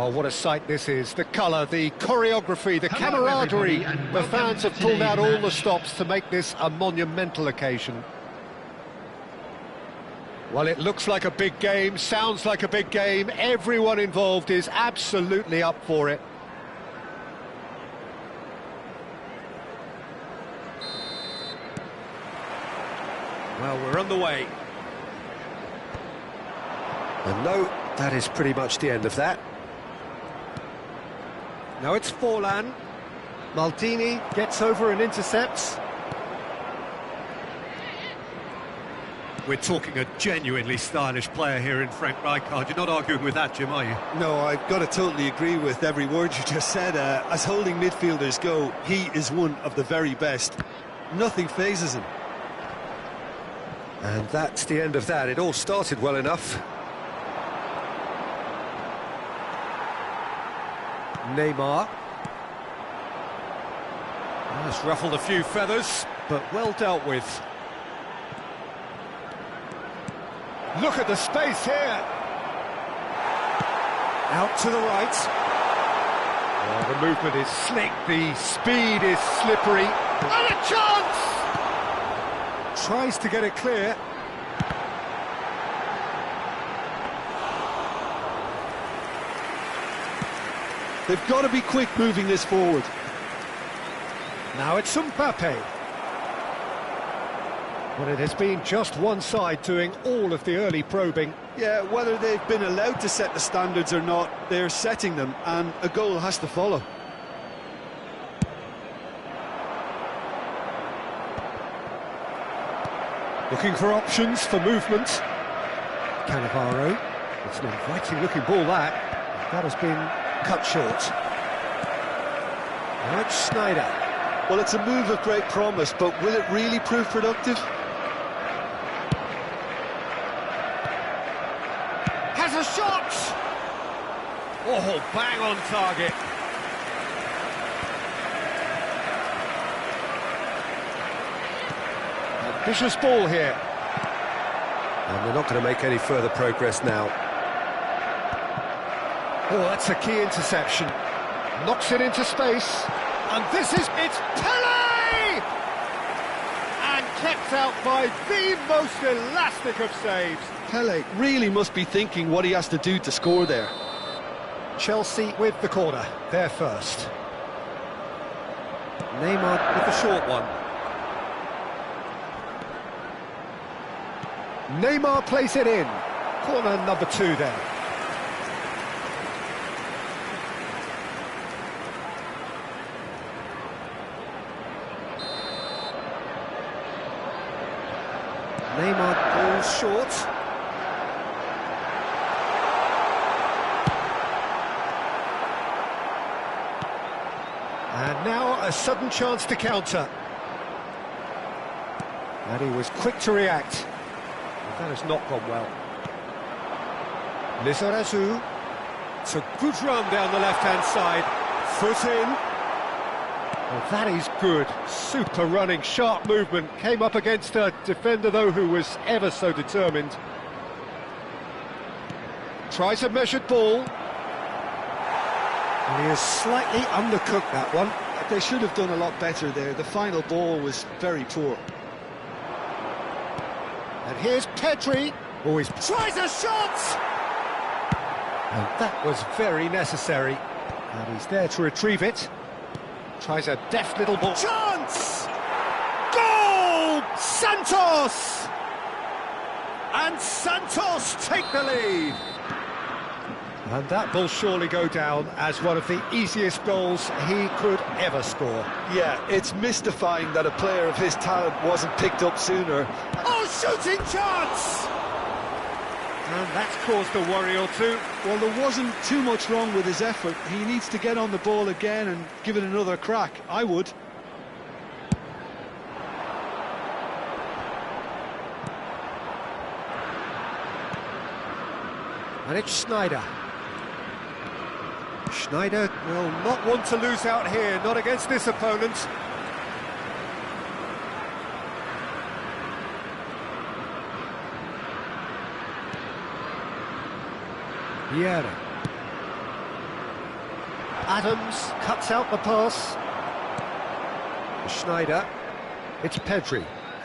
Oh, what a sight this is. The colour, the choreography, the camaraderie. The fans have pulled out all the stops to make this a monumental occasion. Well, it looks like a big game, sounds like a big game. Everyone involved is absolutely up for it. Well, we're on the way. And no, that is pretty much the end of that. Now it's Forlan. Maldini gets over and intercepts. We're talking a genuinely stylish player here in Frank Rijkaard. You're not arguing with that, Jim, are you? No, I've got to totally agree with every word you just said. As holding midfielders go, he is one of the very best. Nothing phases him. And that's the end of that. It all started well enough. Neymar. That's ruffled a few feathers, but well dealt with. Look at the space here. Out to the right. Oh, the movement is slick, the speed is slippery. And a chance! Tries to get it clear. They've got to be quick moving this forward. Now it's Mbappe. Well, it has been just one side doing all of the early probing. Yeah, whether they've been allowed to set the standards or not, they're setting them, and a goal has to follow. Looking for options for movement. Cannavaro. It's an inviting looking ball that. That has been cut short. Now it's Schneider. Well, it's a move of great promise, but will it really prove productive? Has a shot! Oh, bang on target. Ambitious ball here. And they're not going to make any further progress now. Oh, that's a key interception. Knocks it into space. And this is... It's Pele! And kept out by the most elastic of saves. Pele really must be thinking what he has to do to score there. Chelsea with the corner. They're first. Neymar with the short one. Neymar plays it in. Corner number 2 then. Neymar goes short. And now a sudden chance to counter. And he was quick to react. That has not gone well. Lizarazu. It's a good run down the left-hand side. Foot in. Well, that is good. Super running, sharp movement. Came up against a defender, though, who was ever so determined. Tries a measured ball. And he has slightly undercooked that one. They should have done a lot better there. The final ball was very poor. And here's Pedri, who tries a shot! And that was very necessary. And he's there to retrieve it. Tries a deft little ball. Chance! Goal! Santos! And Santos take the lead. And that will surely go down as one of the easiest goals he could ever score. Yeah, it's mystifying that a player of his talent wasn't picked up sooner. Oh, shooting chance! And that's caused a worry or two. Well, there wasn't too much wrong with his effort. He needs to get on the ball again and give it another crack. I would. And it's Schneider. Schneider will not want to lose out here, not against this opponent. Vieira. Adams cuts out the pass. Schneider. It's Pedri.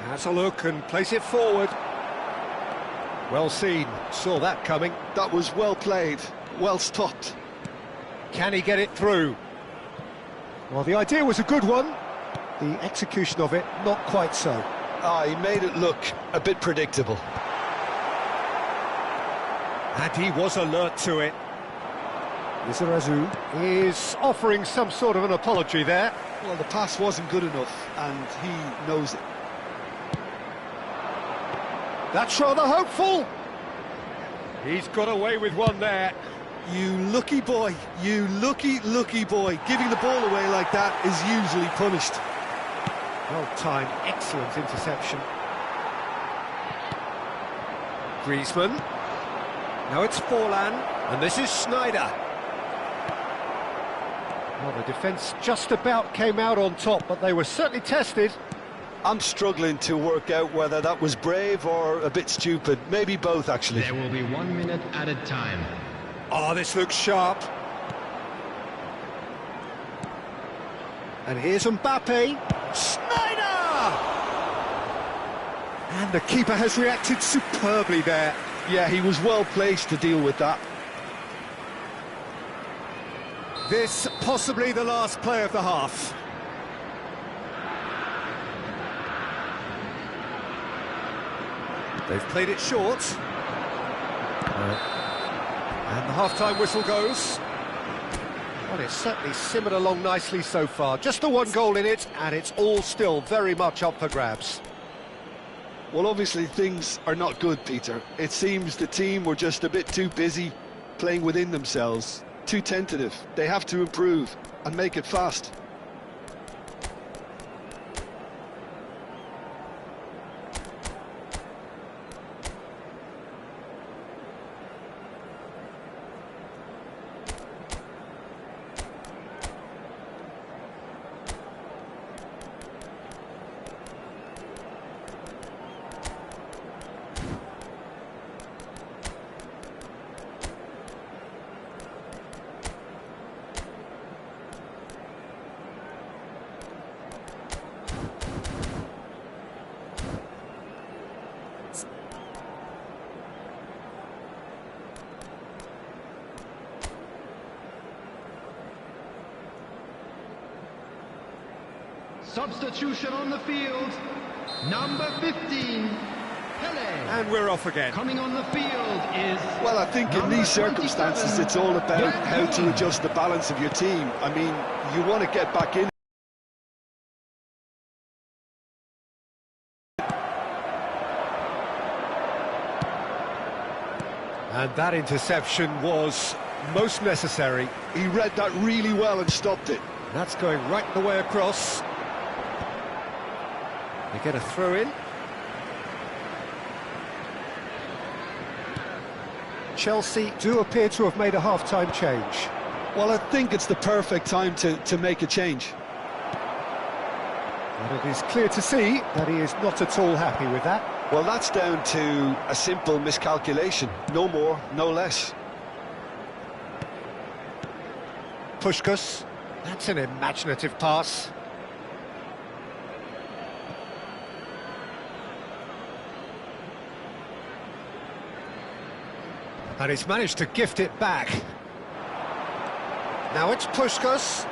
Has a look and plays it forward. Well seen. Saw that coming. That was well played, well stopped. Can he get it through? Well, the idea was a good one. The execution of it, not quite so. He made it look a bit predictable. And he was alert to it. Lizarazu is offering some sort of an apology there. Well, the pass wasn't good enough, and he knows it. That's rather hopeful. He's got away with one there. You lucky boy, you lucky boy. Giving the ball away like that is usually punished. Well timed, excellent interception. Griezmann. Now it's Forlan, and this is Schneider. Well, the defence just about came out on top, but they were certainly tested. I'm struggling to work out whether that was brave or a bit stupid. Maybe both, actually. There will be 1 minute added time. Oh, this looks sharp. And here's Mbappe. Schneider! And the keeper has reacted superbly there. Yeah, he was well placed to deal with that. This possibly the last play of the half. They've played it short. And the half-time whistle goes. Well, it's certainly simmered along nicely so far. Just the one goal in it, and it's all still very much up for grabs. Well, obviously things are not good, Peter. It seems the team were just a bit too busy playing within themselves, too tentative. They have to improve and make it fast. Substitution on the field, number 15, Pele. And we're off again. Coming on the field is... Well, I think in these circumstances it's all about how to adjust the balance of your team. I mean, you want to get back in. And that interception was most necessary. He read that really well and stopped it. That's going right the way across. They get a throw in. Chelsea do appear to have made a half-time change. Well, I think it's the perfect time to make a change. And it is clear to see that he is not at all happy with that. Well, that's down to a simple miscalculation. No more, no less. Puskás. That's an imaginative pass. And he's managed to gift it back. Now it's Puskás,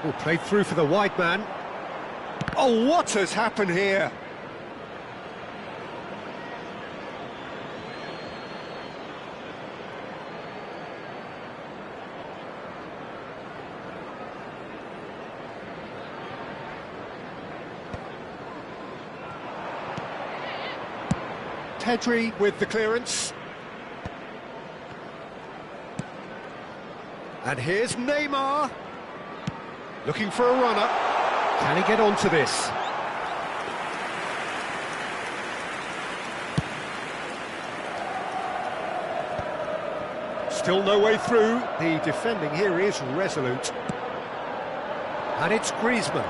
who played through for the wide man. Oh, what has happened here? Pedri with the clearance. And here's Neymar. Looking for a runner. Can he get onto this? Still no way through. The defending here is resolute. And it's Griezmann.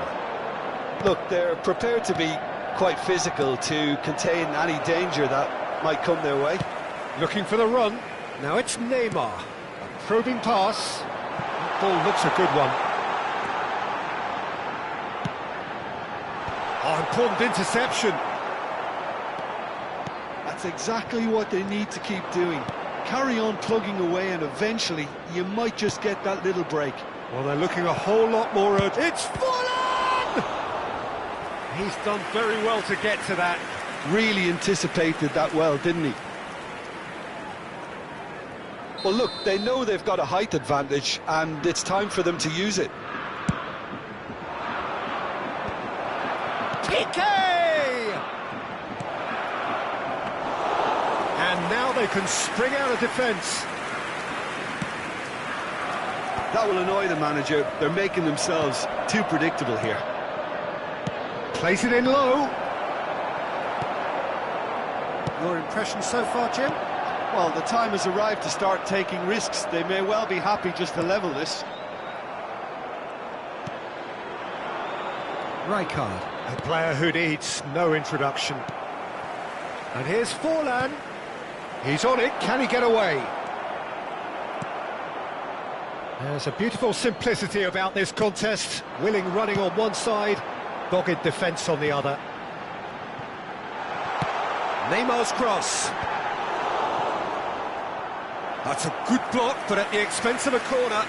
Look, they're prepared to be quite physical to contain any danger that might come their way. Looking for the run. Now it's Neymar. A probing pass. Ball looks a good one. Oh, important interception. That's exactly what they need to keep doing. Carry on plugging away and eventually you might just get that little break. Well, they're looking a whole lot more urgent. It's Fulham! He's done very well to get to that. Really anticipated that well, didn't he? Well, look, they know they've got a height advantage and it's time for them to use it. And now they can spring out of defence. That will annoy the manager. They're making themselves too predictable here. Plays it in low. Your impression so far, Jim? Well, the time has arrived to start taking risks. They may well be happy just to level this. Rijkaard, a player who needs no introduction. And here's Forlan. He's on it, can he get away? There's a beautiful simplicity about this contest. Willing running on one side, dogged defence on the other. Neymar's cross. That's a good block, but at the expense of a corner.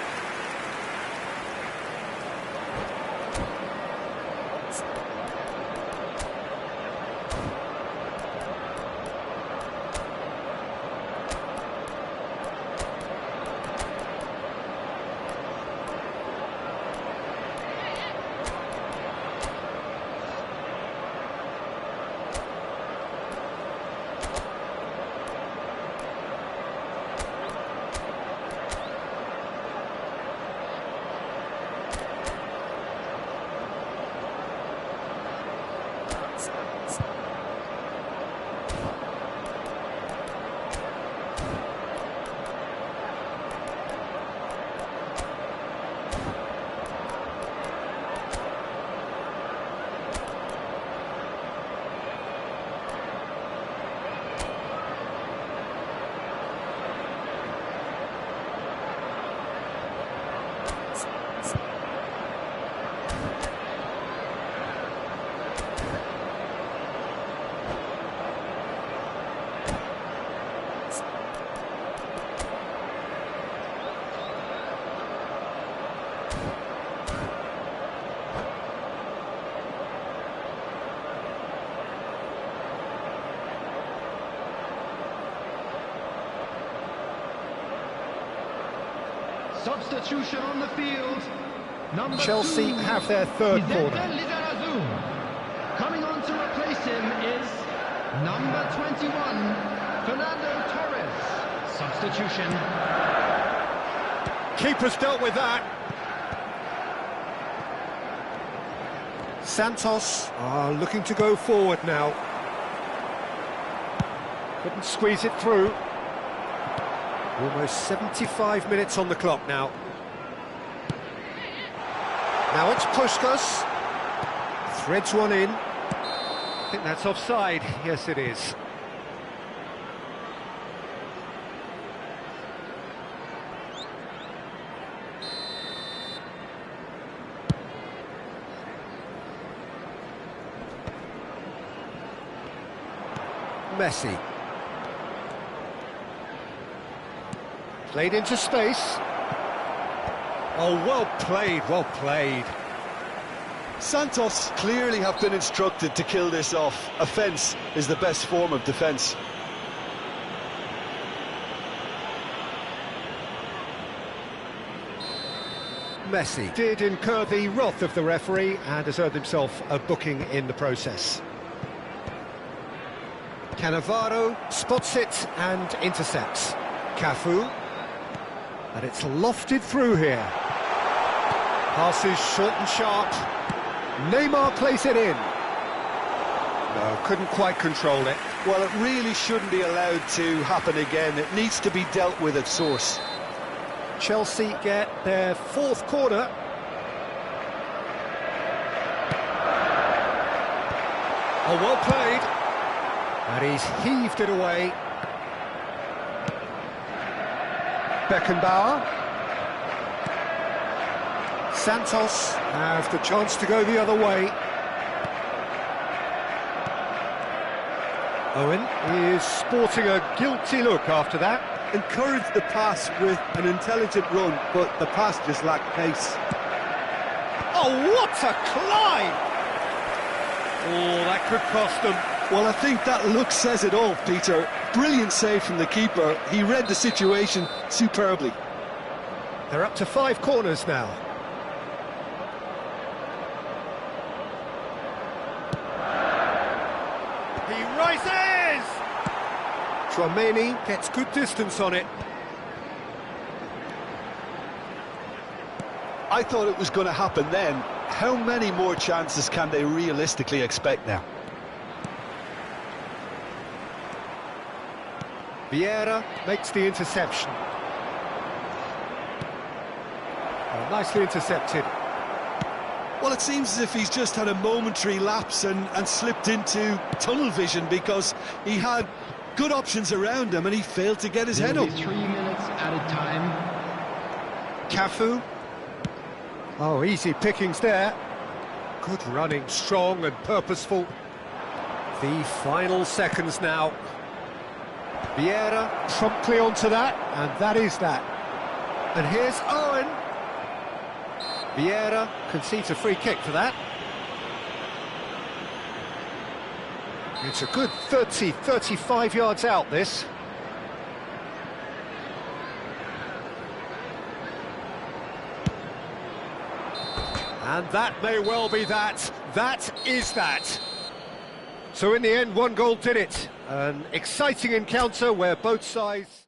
Substitution on the field. Number Chelsea 2, have their third corner. Coming on to replace him is number 21, Fernando Torres. Substitution. Keeper's dealt with that. Santos are looking to go forward now. Couldn't squeeze it through. Almost 75 minutes on the clock now. Now it's Puskas. Threads one in. I think that's offside. Yes, it is. Messi. Played into space. Oh, well played, well played. Santos clearly have been instructed to kill this off. Offence is the best form of defence. Messi did incur the wrath of the referee and has earned himself a booking in the process. Cannavaro spots it and intercepts. Cafu. And it's lofted through here. Passes short and sharp. Neymar plays it in. No, couldn't quite control it. Well, it really shouldn't be allowed to happen again. It needs to be dealt with at source. Chelsea get their fourth corner. Oh, well played. And he's heaved it away. Beckenbauer. Santos have the chance to go the other way. Owen is sporting a guilty look after that. Encouraged the pass with an intelligent run, but the pass just lacked pace. Oh, what a climb! Oh, that could cost them. Well, I think that look says it all, Peter. Brilliant save from the keeper. He read the situation superbly. They're up to 5 corners now. He rises! Chouameni gets good distance on it. I thought it was going to happen then. How many more chances can they realistically expect now? Vieira makes the interception. Oh, nicely intercepted. Well, it seems as if he's just had a momentary lapse and slipped into tunnel vision, because he had good options around him and he failed to get his head up. 3 minutes added time. Cafu. Oh, easy pickings there. Good running, strong and purposeful. The final seconds now. Vieira promptly onto that, and that is that. And here's Owen. Vieira concedes a free kick for that. It's a good 35 yards out, this. And that may well be that. That is that. So in the end, 1 goal did it. An exciting encounter where both sides...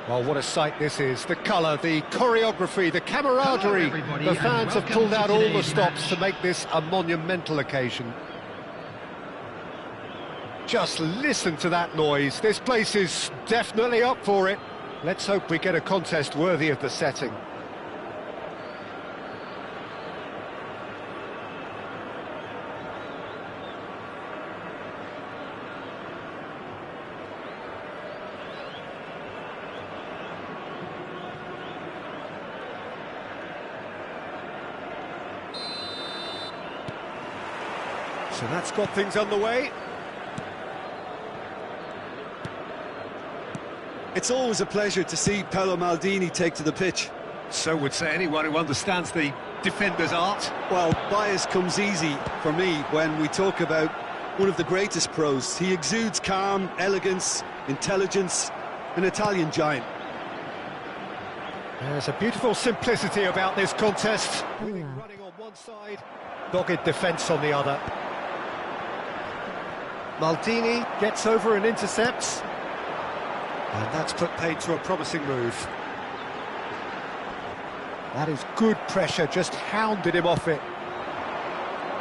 Well, what a sight this is. The colour, the choreography, the camaraderie. everybody, The and fans have welcome pulled to out all the today's stops match. to make this a monumental occasion. Just listen to that noise. This place is definitely up for it. Let's hope we get a contest worthy of the setting. So that's got things underway. It's always a pleasure to see Paolo Maldini take to the pitch. So would say anyone who understands the defender's art. Well, bias comes easy for me when we talk about one of the greatest pros. He exudes calm, elegance, intelligence, an Italian giant. There's a beautiful simplicity about this contest. Running on one side, dogged defence on the other. Maldini gets over and intercepts. And that's put paid to a promising move. That is good pressure, just hounded him off it.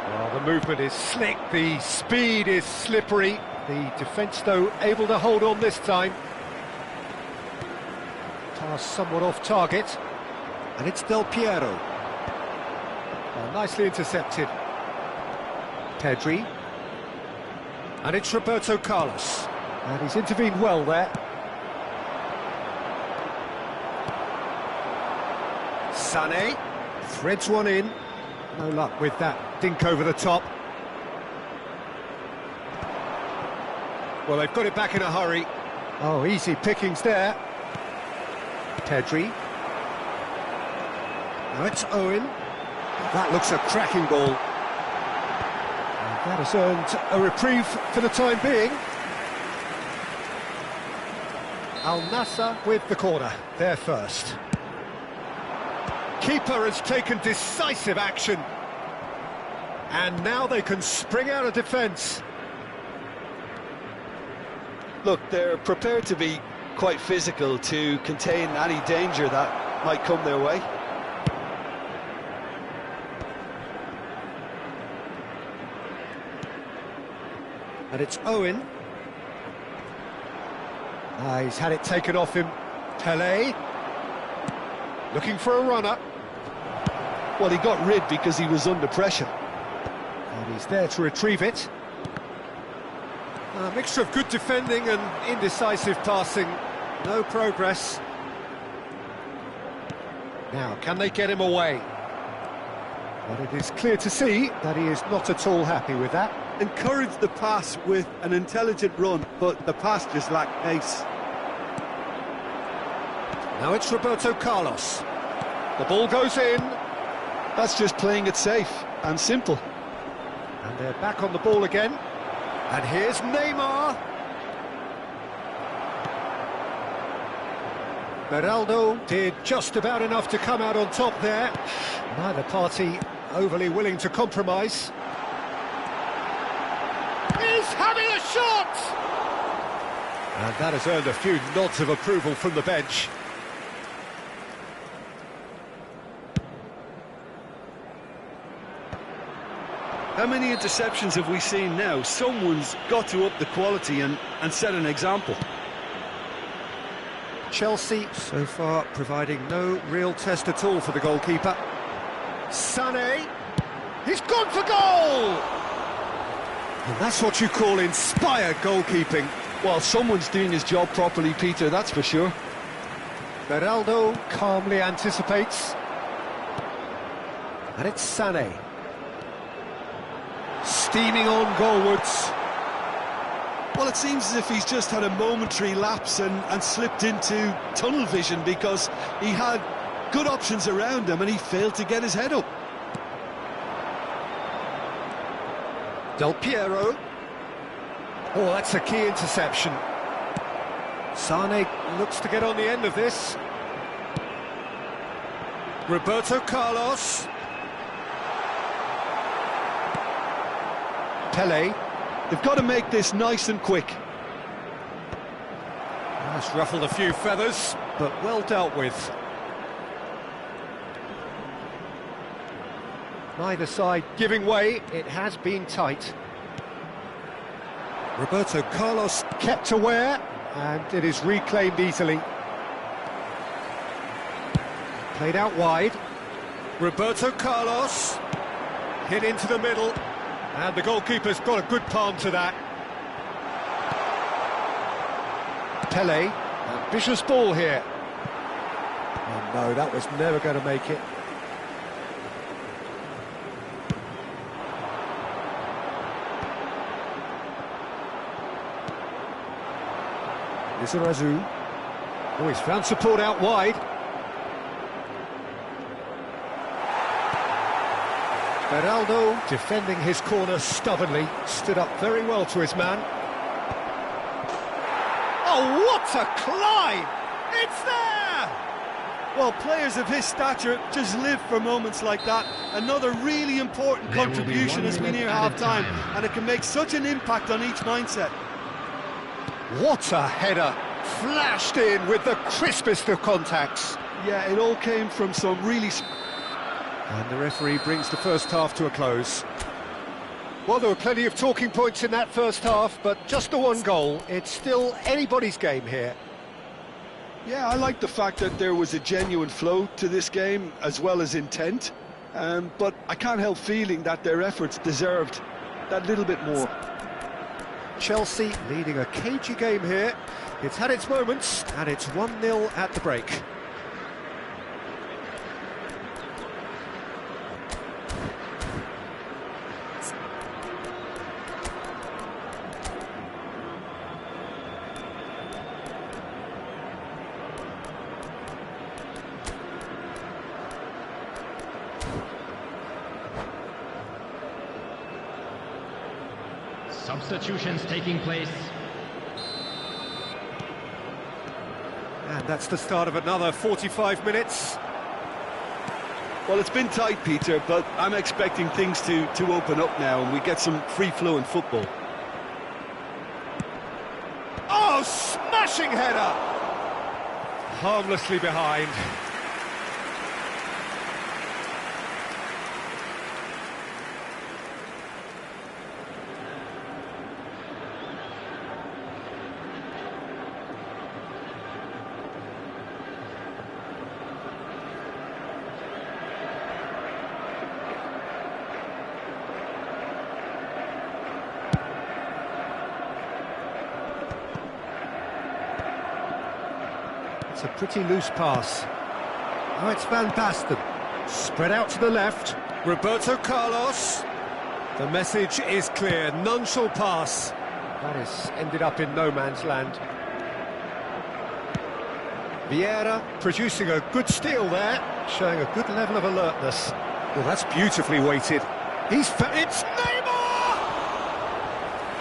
Well, the movement is slick, the speed is slippery. The defence, though, able to hold on this time. Pass somewhat off target. And it's Del Piero. Well, nicely intercepted. Pedri. And it's Roberto Carlos. And he's intervened well there. Sané threads one in. No luck with that dink over the top. Well, they've got it back in a hurry. Oh, easy pickings there. Pedri. Now it's Owen. That looks a cracking ball. And that has earned a reprieve for the time being. Al Nassr with the corner, there first. Keeper has taken decisive action. And now they can spring out of defence. Look, they're prepared to be quite physical to contain any danger that might come their way. And it's Owen. He's had it taken off him. Pelé. Looking for a runner. Well, he got rid because he was under pressure. And he's there to retrieve it. A mixture of good defending and indecisive passing. No progress. Now, can they get him away? But it is clear to see that he is not at all happy with that. Encouraged the pass with an intelligent run, but the pass just lacked pace. Now it's Roberto Carlos. The ball goes in. That's just playing it safe and simple. And they're back on the ball again. And here's Neymar. Beraldo did just about enough to come out on top there. Neither party overly willing to compromise. He's having a shot! And that has earned a few nods of approval from the bench. How many interceptions have we seen now? Someone's got to up the quality and set an example. Chelsea so far providing no real test at all for the goalkeeper. Sané, he's gone for goal! And that's what you call inspired goalkeeping. Well, someone's doing his job properly, Peter, that's for sure. Beraldo calmly anticipates. And it's Sané. Steaming on goalwards. Well, it seems as if he's just had a momentary lapse and slipped into tunnel vision because he had good options around him and he failed to get his head up. Del Piero. Oh, that's a key interception. Sané looks to get on the end of this. Roberto Carlos. Pelé. They've got to make this nice and quick. That's ruffled a few feathers. but well dealt with. Neither side giving way, it has been tight. Roberto Carlos kept aware, and it is reclaimed easily. Played out wide. Roberto Carlos hit into the middle, and the goalkeeper's got a good palm to that. Pele, ambitious ball here. Oh no, that was never going to make it. Lizarazu. Oh, he's found support out wide. Beraldo defending his corner stubbornly, stood up very well to his man. Oh, what a climb! It's there! Well, players of his stature just live for moments like that. Another really important contribution as we near half-time, and it can make such an impact on each mindset. What a header! Flashed in with the crispest of contacts. Yeah, it all came from some really... And the referee brings the first half to a close. Well, there were plenty of talking points in that first half, but just the one goal. It's still anybody's game here. Yeah, I like the fact that there was a genuine flow to this game, as well as intent. But I can't help feeling that their efforts deserved that little bit more. Chelsea leading a cagey game here. It's had its moments, and it's 1-0 at the break. Substitutions taking place. And that's the start of another 45 minutes. Well, it's been tight, Peter, but I'm expecting things to open up now and we get some free-flowing football. Oh, smashing header! Harmlessly behind. It's a pretty loose pass. Oh, it's Van Basten. Spread out to the left. Roberto Carlos. The message is clear. None shall pass. That has ended up in no man's land. Vieira producing a good steal there, showing a good level of alertness. Well, that's beautifully weighted. It's Neymar!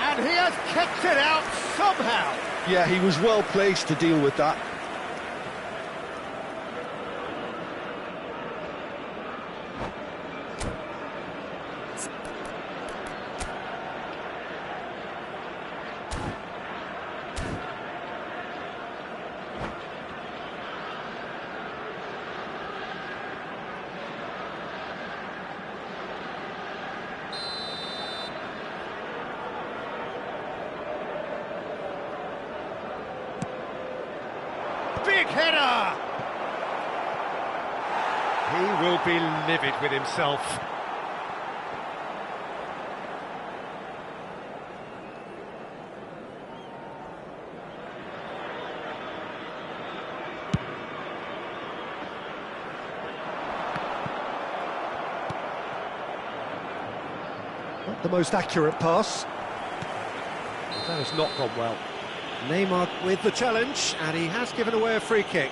And he has kept it out somehow. Yeah, he was well placed to deal with that. Big header! He will be livid with himself. Not the most accurate pass. That has not gone well. Neymar with the challenge, and he has given away a free kick.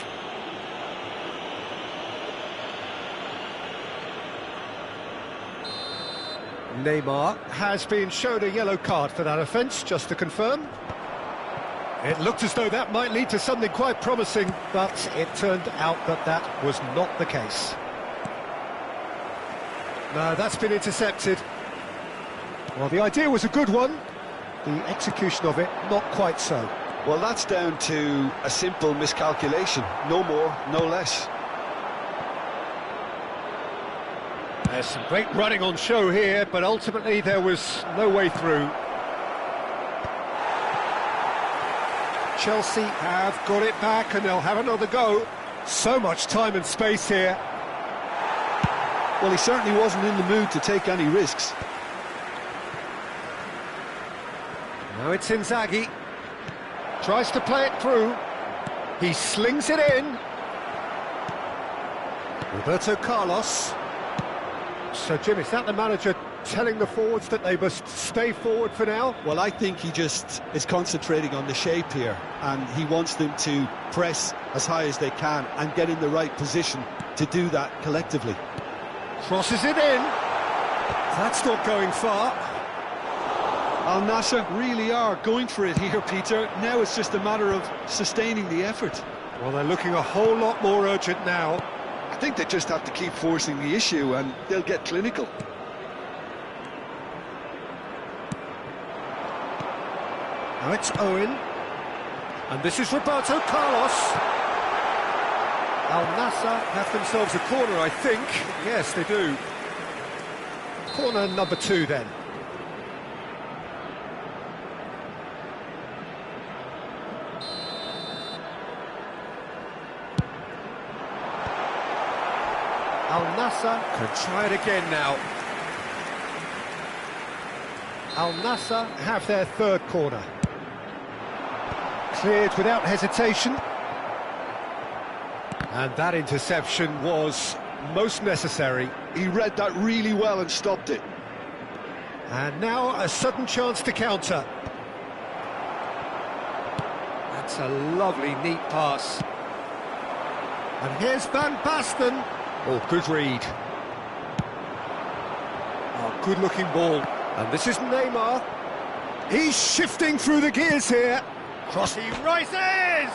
Neymar has been shown a yellow card for that offence, just to confirm. It looked as though that might lead to something quite promising, but it turned out that that was not the case. No, that's been intercepted. Well, the idea was a good one. The execution of it, not quite so. Well, that's down to a simple miscalculation. No more, no less. There's some great running on show here, but ultimately there was no way through. Chelsea have got it back and they'll have another go. So much time and space here. Well, he certainly wasn't in the mood to take any risks. Now it's Inzaghi. Tries to play it through. He slings it in. Roberto Carlos. So, Jim, is that the manager telling the forwards that they must stay forward for now? Well, I think he just is concentrating on the shape here, and he wants them to press as high as they can and get in the right position to do that collectively. Crosses it in. That's not going far. Al Nassr really are going for it here, Peter. Now it's just a matter of sustaining the effort. Well, they're looking a whole lot more urgent now. I think they just have to keep forcing the issue and they'll get clinical. Now it's Owen. And this is Roberto Carlos. Al Nassr have themselves a corner, I think. Yes, they do. Corner number 2 then. Al Nassr can try it again now. Al Nassr have their third corner. Cleared without hesitation. And that interception was most necessary. He read that really well and stopped it. And now a sudden chance to counter. That's a lovely, neat pass. And here's Van Basten. Oh, good read. Oh, good-looking ball. And this is Neymar. He's shifting through the gears here. Cross, he rises!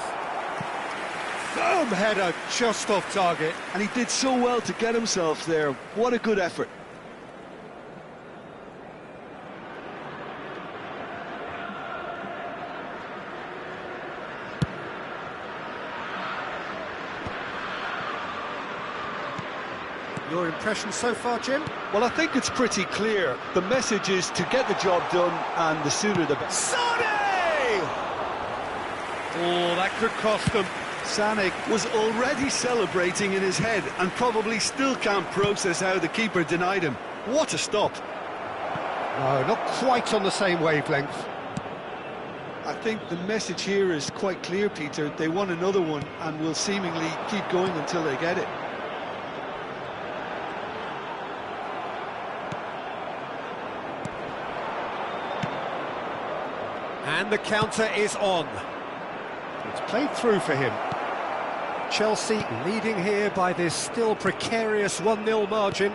Firm header, just off target. And he did so well to get himself there. What a good effort. Your impression so far, Jim? Well, I think it's pretty clear. The message is to get the job done, and the sooner the better. Sané! Oh, that could cost them. Sané was already celebrating in his head and probably still can't process how the keeper denied him. What a stop. No, not quite on the same wavelength. I think the message here is quite clear, Peter. They want another one and will seemingly keep going until they get it. And the counter is on. It's played through for him. Chelsea leading here by this still precarious 1-0 margin.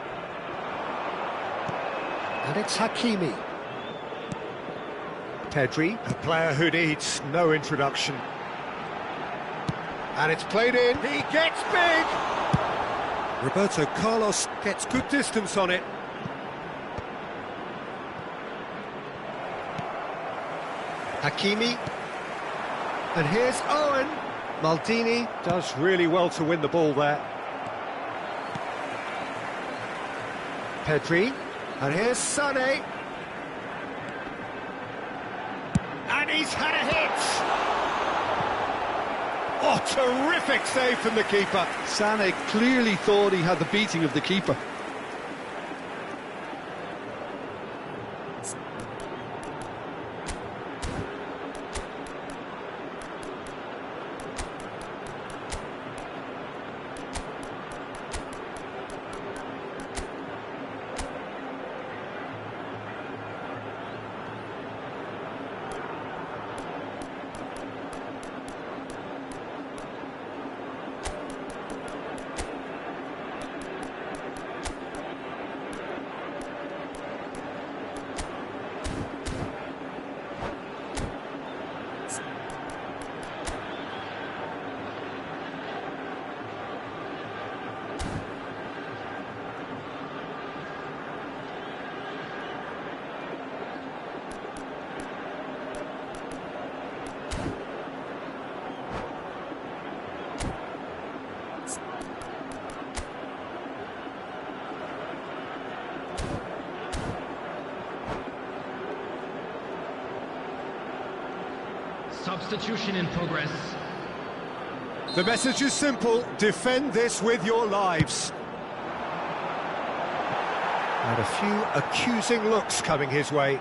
And it's Hakimi. Pedri, a player who needs no introduction. And it's played in. He gets big! Roberto Carlos gets good distance on it. Hakimi. And here's Owen. Maldini does really well to win the ball there. Pedri. And here's Sané. And he's had a hit! Oh, terrific save from the keeper. Sané clearly thought he had the beating of the keeper. Substitution in progress. The message is simple: defend this with your lives. And a few accusing looks coming his way.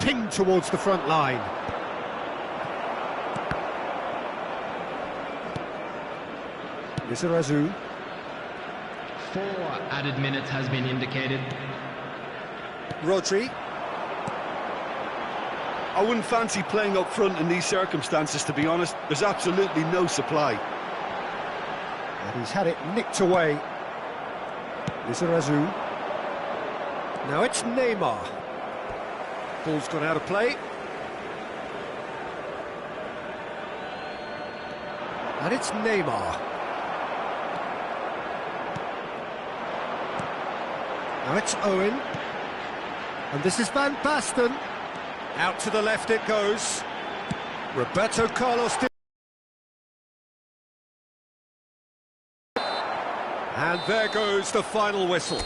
Pinged towards the front line. Lizarazu. 4 added minutes has been indicated. Rodri. I wouldn't fancy playing up front in these circumstances, to be honest. There's absolutely no supply. And he's had it nicked away. Lizarazu. Now it's Neymar. Ball's gone out of play. And it's Neymar. Now it's Owen. And this is Van Basten. Out to the left it goes. Roberto Carlos. And there goes the final whistle.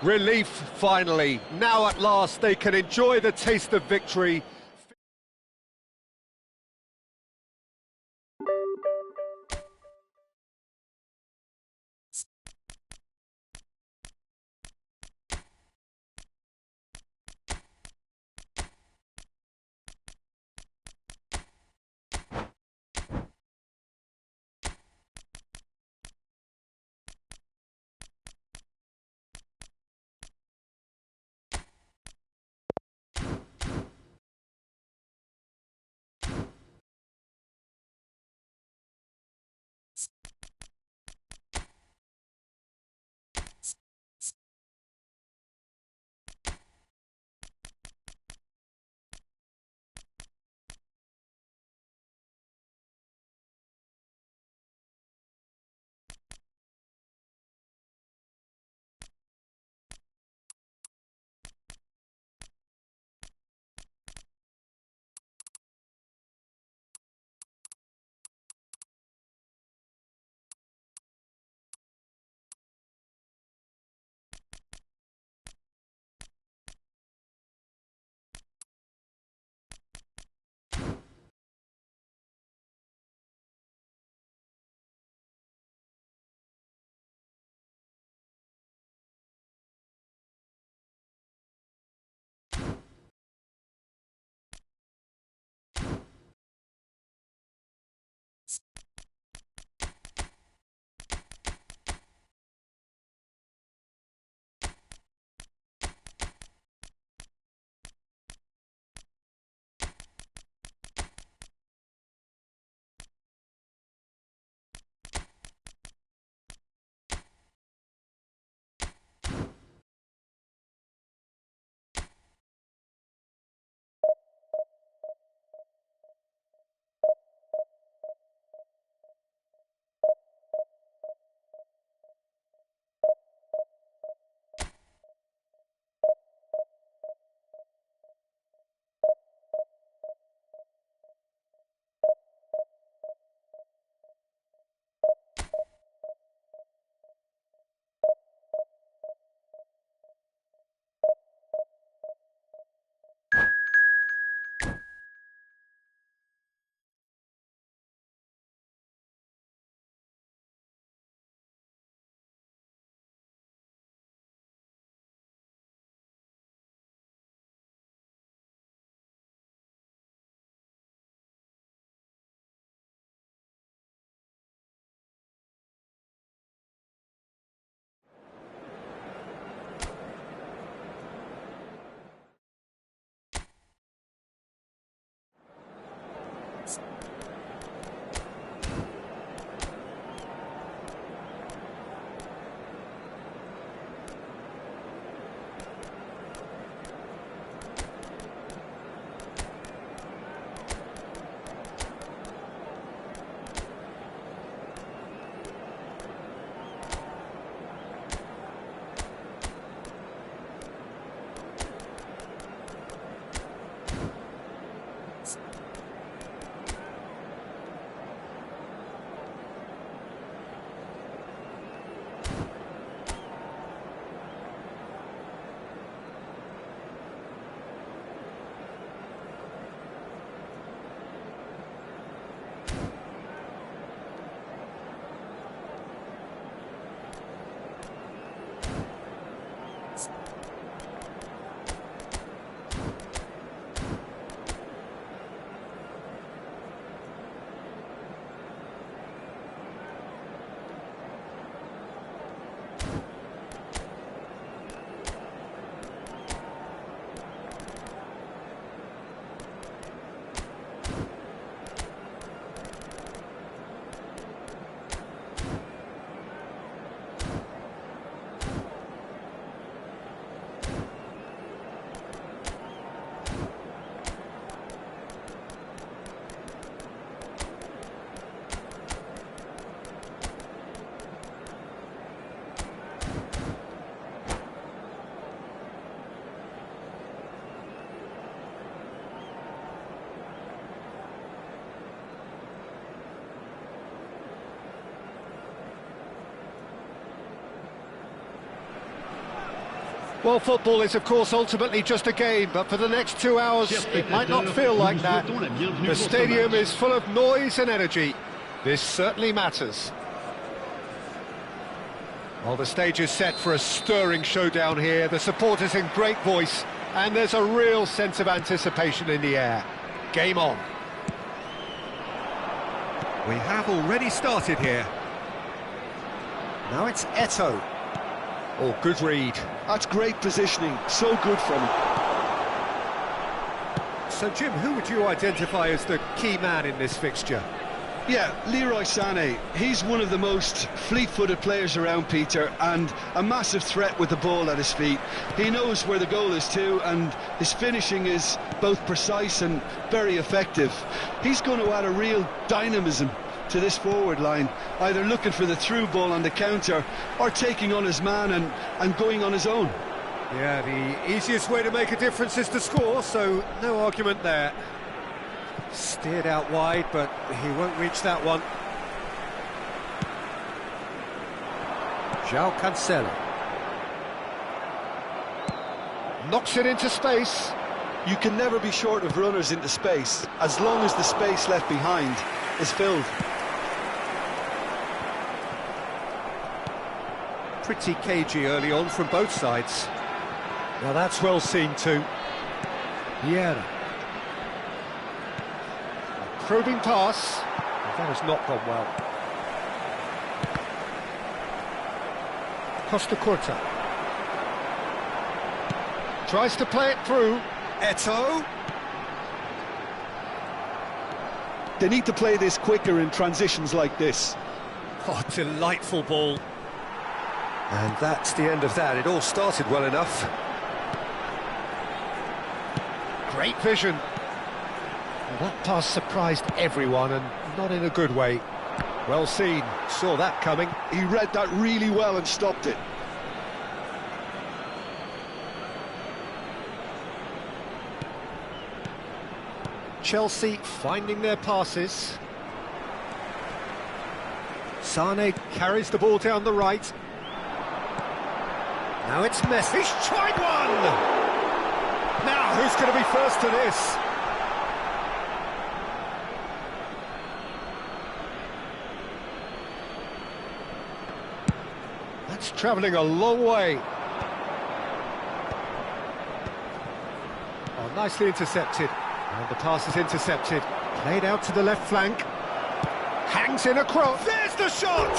Relief, finally. Now at last they can enjoy the taste of victory. Well, football is, of course, ultimately just a game, but for the next 2 hours, it might not feel like that. The stadium is full of noise and energy. This certainly matters. Well, the stage is set for a stirring showdown here. The supporters in great voice, and there's a real sense of anticipation in the air. Game on. We have already started here. Now it's Eto'o. Oh, good read. That's great positioning, so good from him. So, Jim, who would you identify as the key man in this fixture? Yeah, Leroy Sané. He's one of the most fleet-footed players around, Peter, and a massive threat with the ball at his feet. He knows where the goal is too, and his finishing is both precise and very effective. He's going to add a real dynamism to this forward line, either looking for the through ball on the counter or taking on his man and going on his own. Yeah, the easiest way to make a difference is to score, so no argument there. Steered out wide, but he won't reach that one. João Cancelo. Knocks it into space. You can never be short of runners into space, as long as the space left behind is filled. Pretty cagey early on from both sides. Now that's well seen too. Vieira. Probing pass. That has not gone well. Costa Curta. Tries to play it through. Eto'o. They need to play this quicker in transitions like this. Oh, delightful ball. And that's the end of that. It all started well enough. Great vision. Well, that pass surprised everyone, and not in a good way. Well seen. Saw that coming. He read that really well and stopped it. Chelsea finding their passes. Sané carries the ball down the right. Now it's Messi. He's tried one! Now, who's going to be first to this? That's travelling a long way. Oh, nicely intercepted. And the pass is intercepted. Played out to the left flank. Hangs in a cross. There's the shot!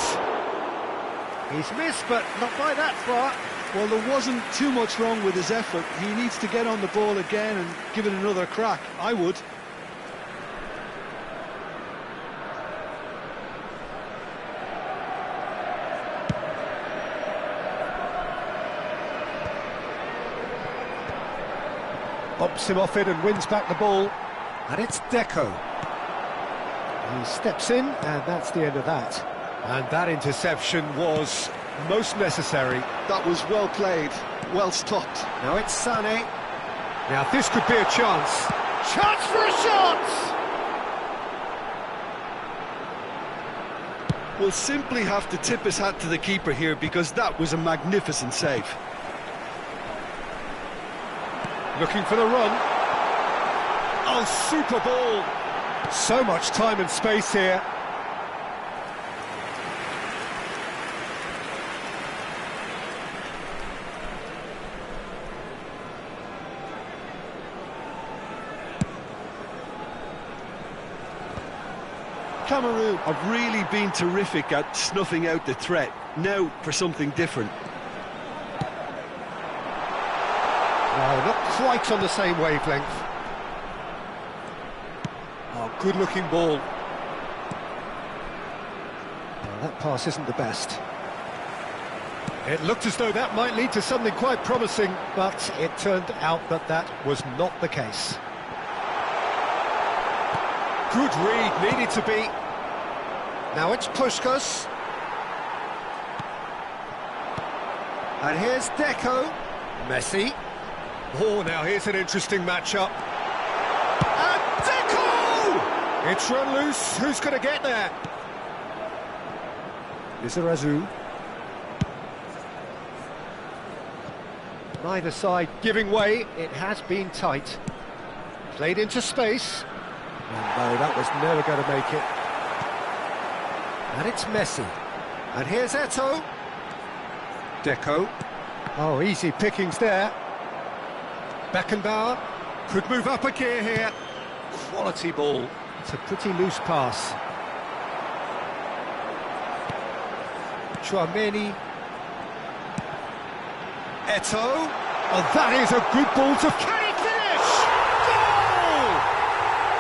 He's missed, but not by that far. Well, there wasn't too much wrong with his effort. He needs to get on the ball again and give it another crack. I would. Bumps him off it and wins back the ball. And it's Deco. He steps in, and that's the end of that. And that interception was most necessary. That was well played, well stopped. Now it's Sané. Now this could be a chance. Chance for a shot! We'll simply have to tip his hat to the keeper here, because that was a magnificent save. Looking for the run. Oh, super ball. So much time and space here. Cameroon have really been terrific at snuffing out the threat. Now for something different. No, not quite on the same wavelength. Oh, good-looking ball. Well, that pass isn't the best. It looked as though that might lead to something quite promising, but it turned out that that was not the case. Good read, needed to be. Now it's Puskás. And here's Deco. Messi. Oh, now here's an interesting matchup. And Deco! It's run loose. Who's going to get there? Lizarazu. Neither side giving way, it has been tight. Played into space. And no, that was never going to make it. And it's Messi. And here's Eto'o. Deco. Oh, easy pickings there. Beckenbauer could move up a gear here. Quality ball. It's a pretty loose pass. Chouameni. Eto'o. Oh, that is a good ball to... Can he finish? Goal!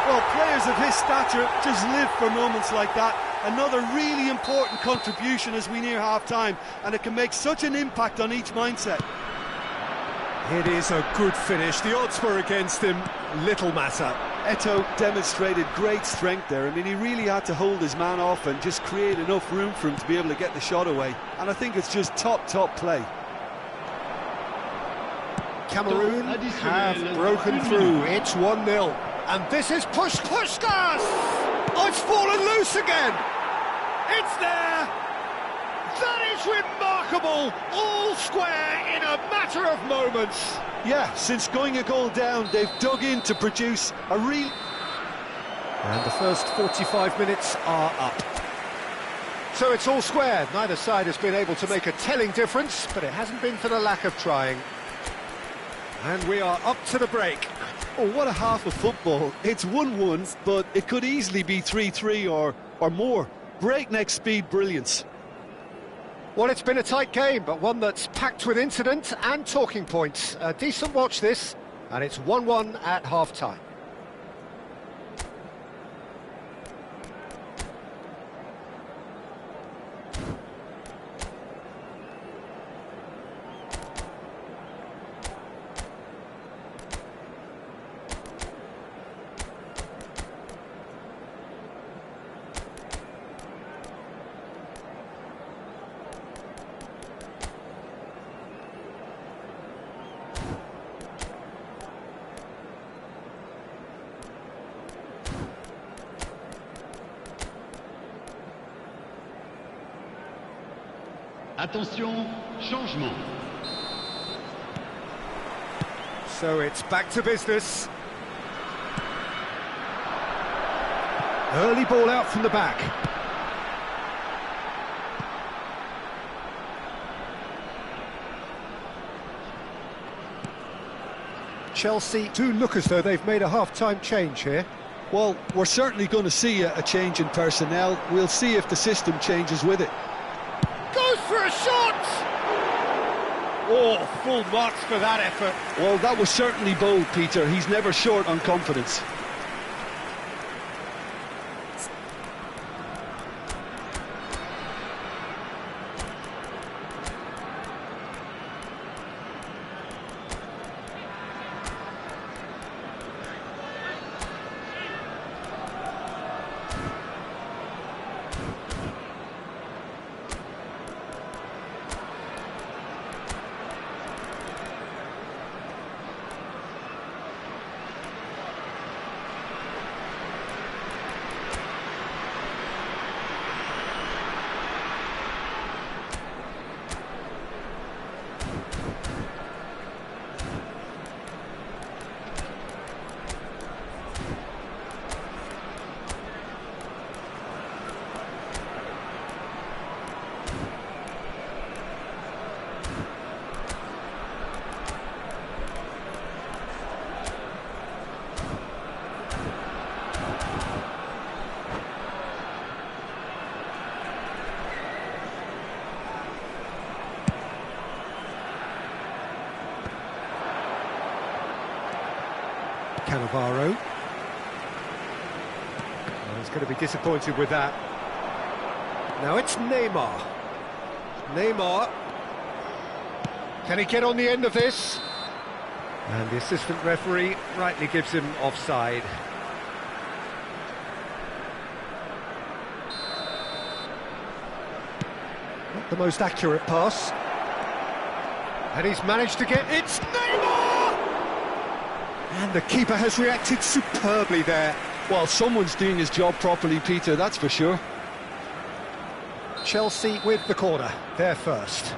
Well, players of his stature just live for moments like that. Another really important contribution as we near half-time, and it can make such an impact on each mindset. It is a good finish. The odds were against him. Little matter. Eto'o demonstrated great strength there. I mean, he really had to hold his man off and just create enough room for him to be able to get the shot away. And I think it's just top play. Cameroon have broken through. It's 1-0. And this is Puskás! Oh, it's fallen loose again! It's there! That is remarkable! All square in a matter of moments. Yeah, since going a goal down, they've dug in to produce a real... And the first 45 minutes are up. So it's all square. Neither side has been able to make a telling difference, but it hasn't been for the lack of trying. And we are up to the break. Oh, what a half of football. It's 1-1, but it could easily be 3-3 or more. Breakneck speed brilliance. Well, it's been a tight game, but one that's packed with incident and talking points. A decent watch this, and it's 1-1 at half-time. Attention, changement. So it's back to business. Early ball out from the back. Chelsea do look as though they've made a half-time change here. Well, we're certainly going to see a change in personnel. We'll see if the system changes with it. Goes for a shot! Oh, full marks for that effort. Well, that was certainly bold, Peter. He's never short on confidence. Cannavaro. Oh, he's going to be disappointed with that. Now it's Neymar. Neymar. Can he get on the end of this? And the assistant referee rightly gives him offside. Not the most accurate pass. And he's managed to get... It's Neymar! And the keeper has reacted superbly there. Well, someone's doing his job properly, Peter, that's for sure. Chelsea with the corner, they're first.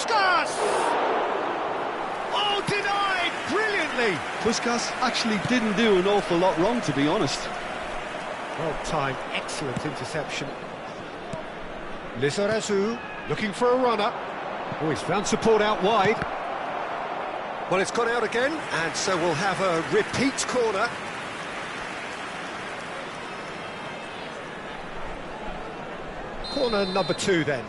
Puskas! Oh, denied brilliantly! Puskas actually didn't do an awful lot wrong, to be honest. Well timed, excellent interception. Lizarazu looking for a runner. Oh, he's found support out wide. Well, it's gone out again, and so we'll have a repeat corner. Corner number 2 then.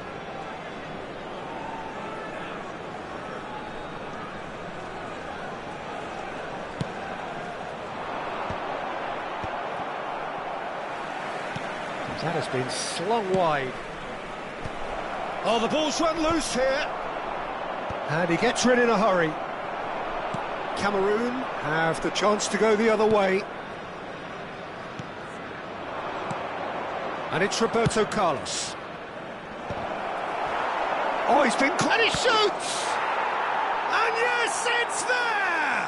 That has been slung wide. Oh, the ball's run loose here. And he gets rid in a hurry. Cameroon have the chance to go the other way. And it's Roberto Carlos. Oh, he's been... And he shoots! And yes, it's there!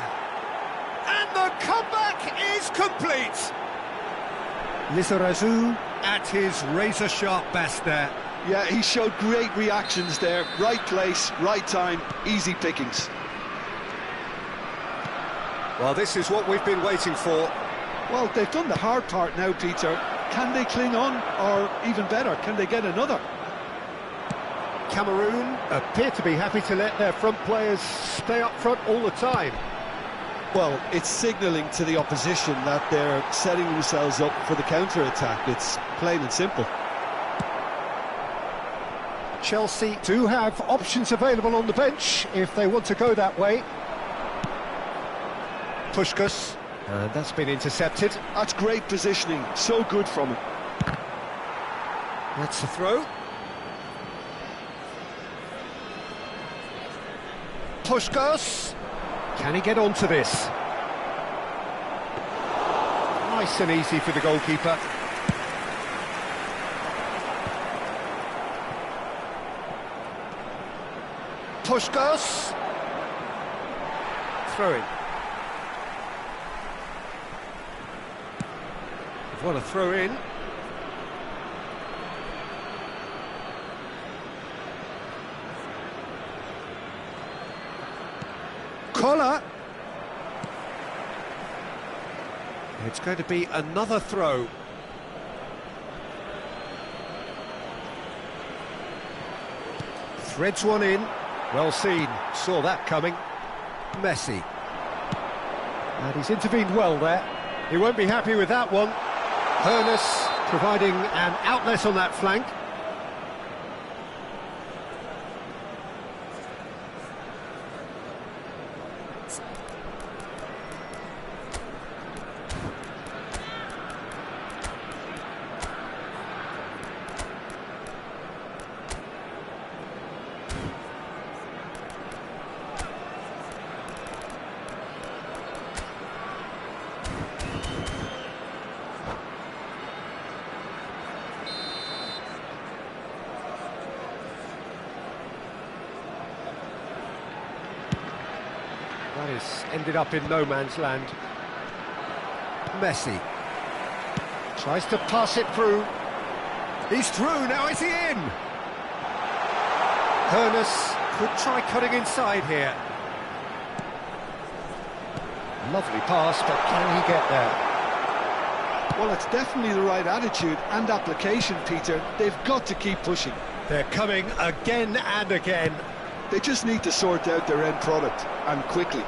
And the comeback is complete. Lizarazu at his razor-sharp best there. Yeah, he showed great reactions there. Right place, right time, easy pickings. Well, this is what we've been waiting for. Well, they've done the hard part now, Peter. Can they cling on, or even better, can they get another? Cameroon appear to be happy to let their front players stay up front all the time. Well, it's signalling to the opposition that they're setting themselves up for the counter-attack. It's plain and simple. Chelsea do have options available on the bench if they want to go that way. Puskas, and that's been intercepted. That's great positioning, so good from him. That's the throw. Puskas, can he get onto this? Nice and easy for the goalkeeper. Puskas, throw in. What a throw in. Collar. It's going to be another throw. Threads one in. Well seen. Saw that coming. Messi. And he's intervened well there. He won't be happy with that one. Hoeneß providing an outlet on that flank. That is ended up in no man's land. Messi tries to pass it through. He's through, now is he in? Hoeneß could try cutting inside here. Lovely pass, but can he get there? Well, it's definitely the right attitude and application, Peter. They've got to keep pushing. They're coming again and again. They just need to sort out their end product, and quickly.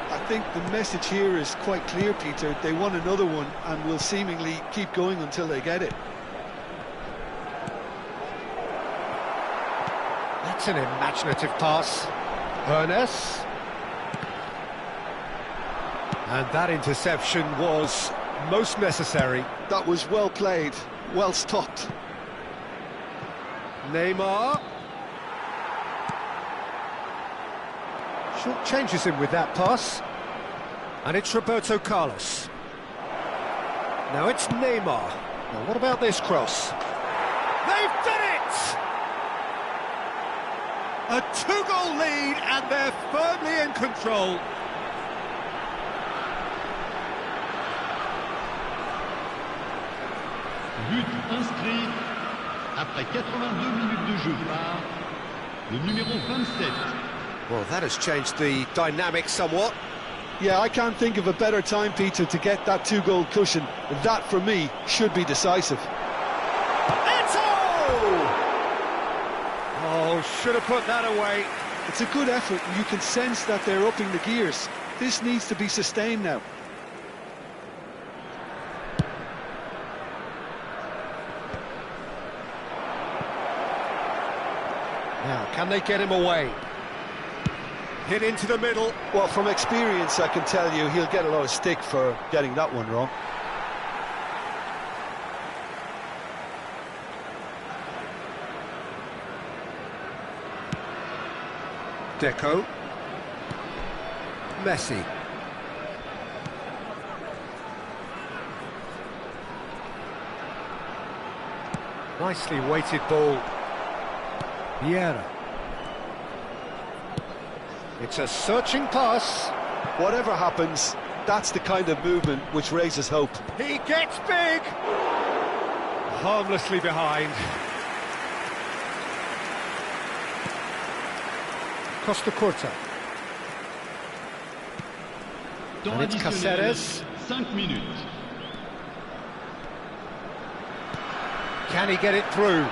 I think the message here is quite clear, Peter. They want another one and will seemingly keep going until they get it. That's an imaginative pass. Hoeneß. And that interception was most necessary. That was well played, well stopped. Neymar. Short changes him with that pass. And it's Roberto Carlos. Now it's Neymar. Now what about this cross? They've done it! A 2-goal lead and they're firmly in control. But inscrit après 82 minutes de jeu par le numéro 27. Well, that has changed the dynamic somewhat. Yeah, I can't think of a better time, Peter, to get that two-goal cushion. That, for me, should be decisive. Oh, should have put that away. It's a good effort, and you can sense that they're upping the gears. This needs to be sustained now. Now, can they get him away? Hit into the middle. Well, from experience, I can tell you he'll get a lot of stick for getting that one wrong. Deco. Messi. Nicely weighted ball. Vieira. It's a searching pass. Whatever happens, that's the kind of movement which raises hope. He gets big. Harmlessly behind. Costa Curta. Temps And it's additionnel, Caceres. 5 minutes. Can he get it through?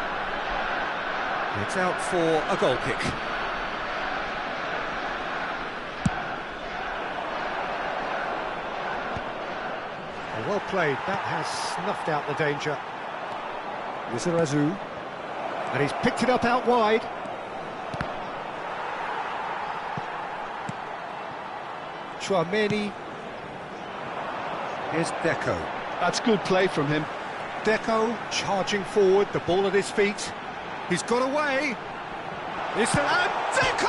It's out for a goal kick. Well played. That has snuffed out the danger. Lizarazu. And he's picked it up out wide. Chouameni. Here's Deco. That's good play from him. Deco charging forward, the ball at his feet. He's got away. It's Deco!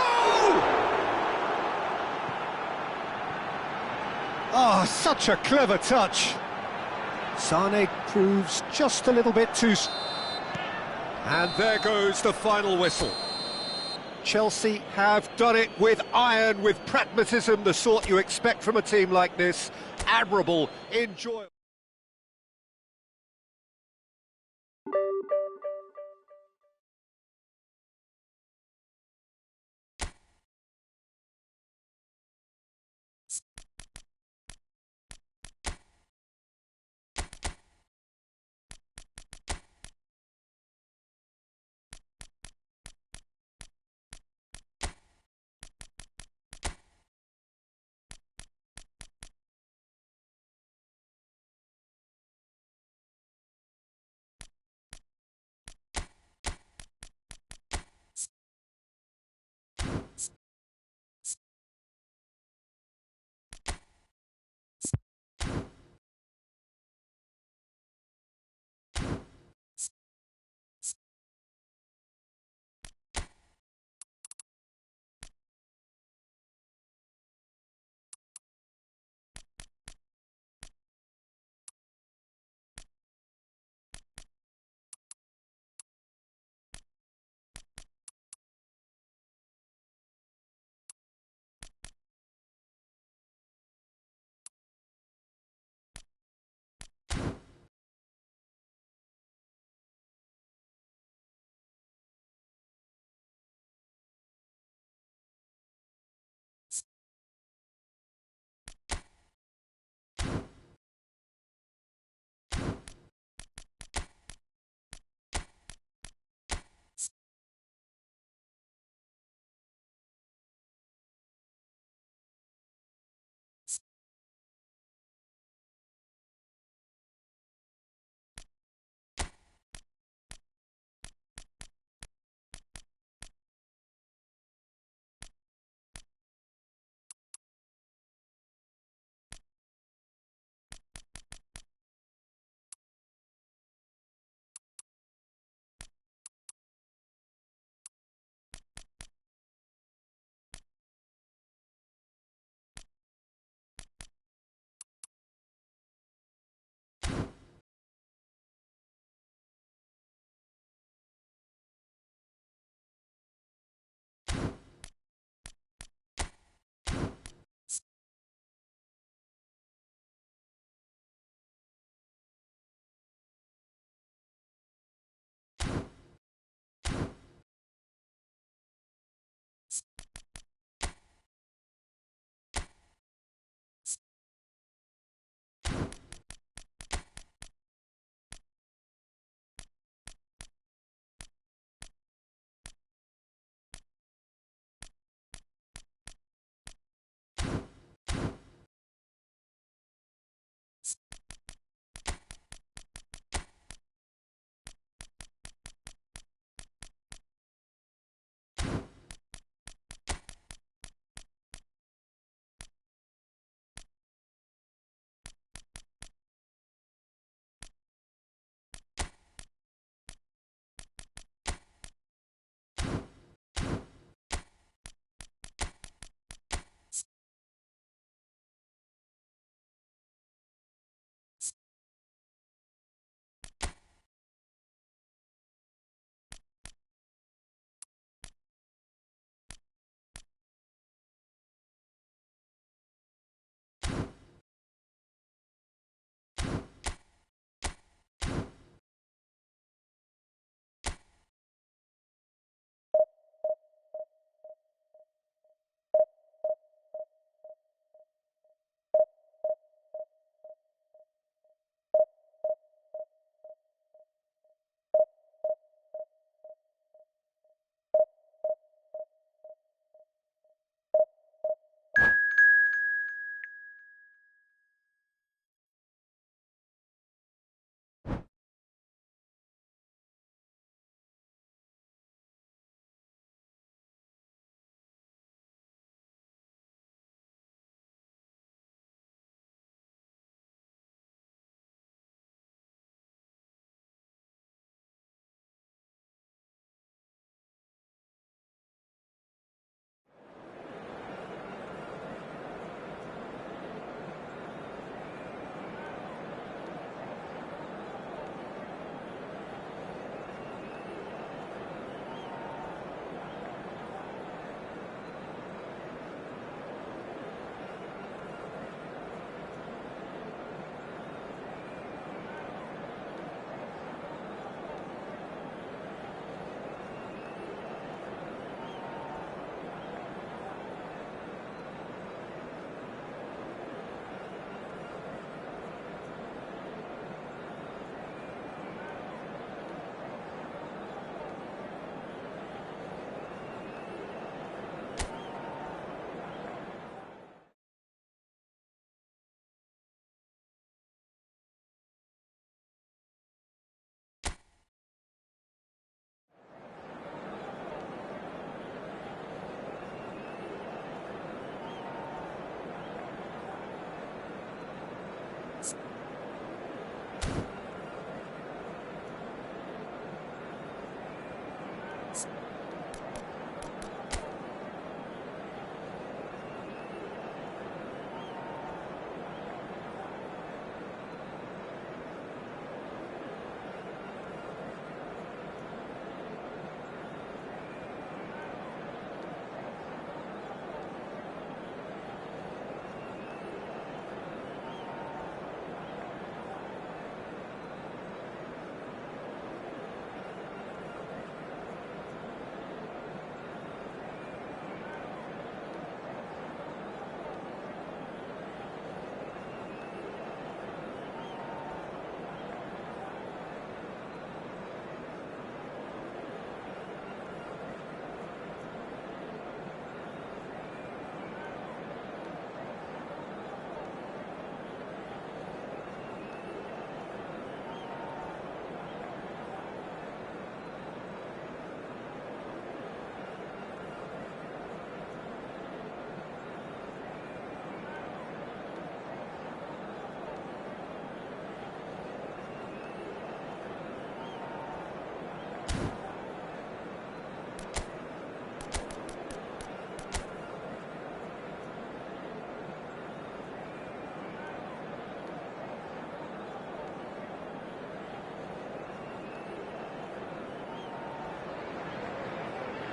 Oh, such a clever touch. Sane proves just a little bit too... And there goes the final whistle. Chelsea have done it with iron, with pragmatism, the sort you expect from a team like this. Admirable, enjoyable.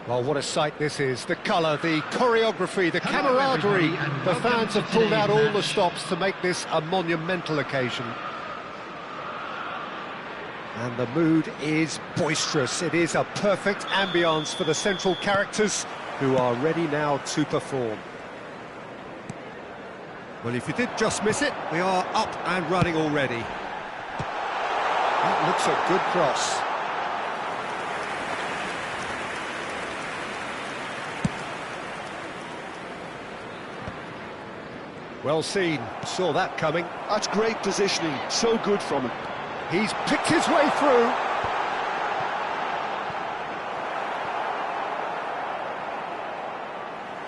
Well, what a sight this is. The colour, the choreography, the camaraderie. The fans have pulled out all the stops to make this a monumental occasion. And the mood is boisterous. It is a perfect ambience for the central characters who are ready now to perform. Well, if you did just miss it, we are up and running already. That looks a good cross. Well seen, saw that coming. That's great positioning, so good from him. He's picked his way through.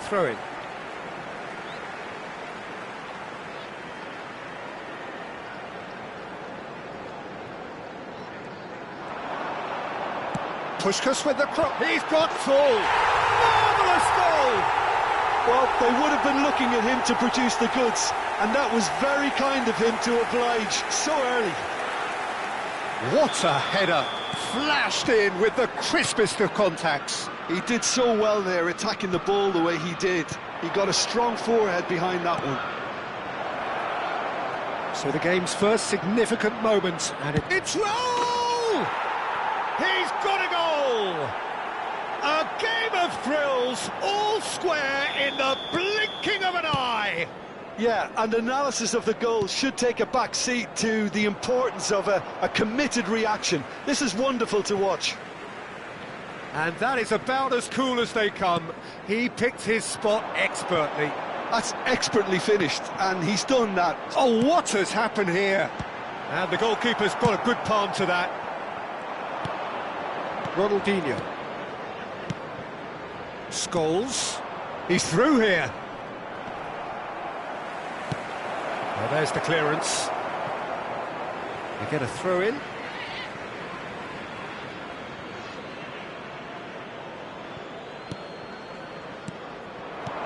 Throw in. Puskás with the cross. He's got full. Marvellous goal! Well, they would have been looking at him to produce the goods, and that was very kind of him to oblige so early. What a header! Flashed in with the crispest of contacts. He did so well there, attacking the ball the way he did. He got a strong forehead behind that one. So the game's first significant moment, and it's roll! He's got a goal! A game of thrills, all square in the blinking of an eye. Yeah, and analysis of the goal should take a back seat to the importance of a committed reaction. This is wonderful to watch. And that is about as cool as they come. He picked his spot expertly. That's expertly finished, and he's done that. Oh, what has happened here? And the goalkeeper's got a good palm to that. Ronaldinho. Scholes. He's through here. Well, there's the clearance. They get a throw in.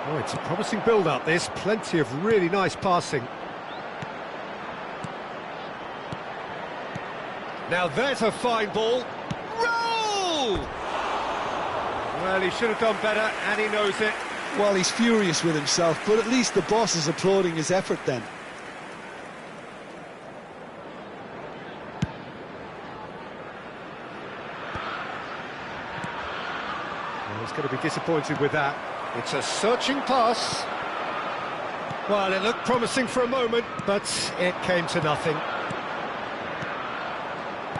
Oh, it's a promising build-up, this. Plenty of really nice passing. Now there's a fine ball. Roll! Well, he should have done better, and he knows it. Well, he's furious with himself, but at least the boss is applauding his effort then. Well, he's going to be disappointed with that. It's a searching pass. Well, it looked promising for a moment, but it came to nothing.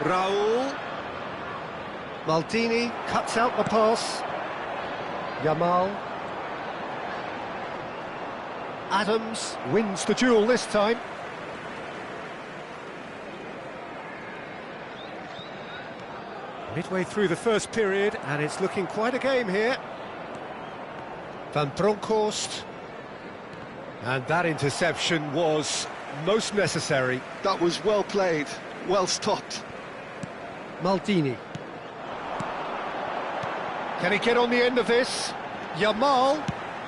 Raul. Maldini cuts out the pass. Yamal. Adams wins the duel this time. Midway through the first period, and it's looking quite a game here. Van Bronckhorst. And that interception was most necessary. That was well played, well stopped. Maldini. Can he get on the end of this? Yamal.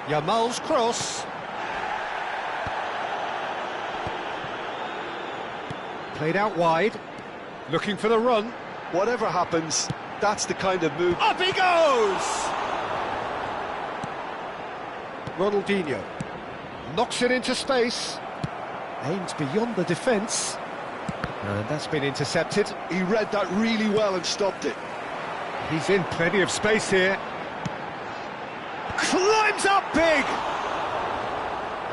Yamal's cross. Played out wide. Looking for the run. Whatever happens, that's the kind of move. Up he goes! Ronaldinho. Knocks it into space. Aims beyond the defence. And that's been intercepted. He read that really well and stopped it. He's in plenty of space here. Climbs up big!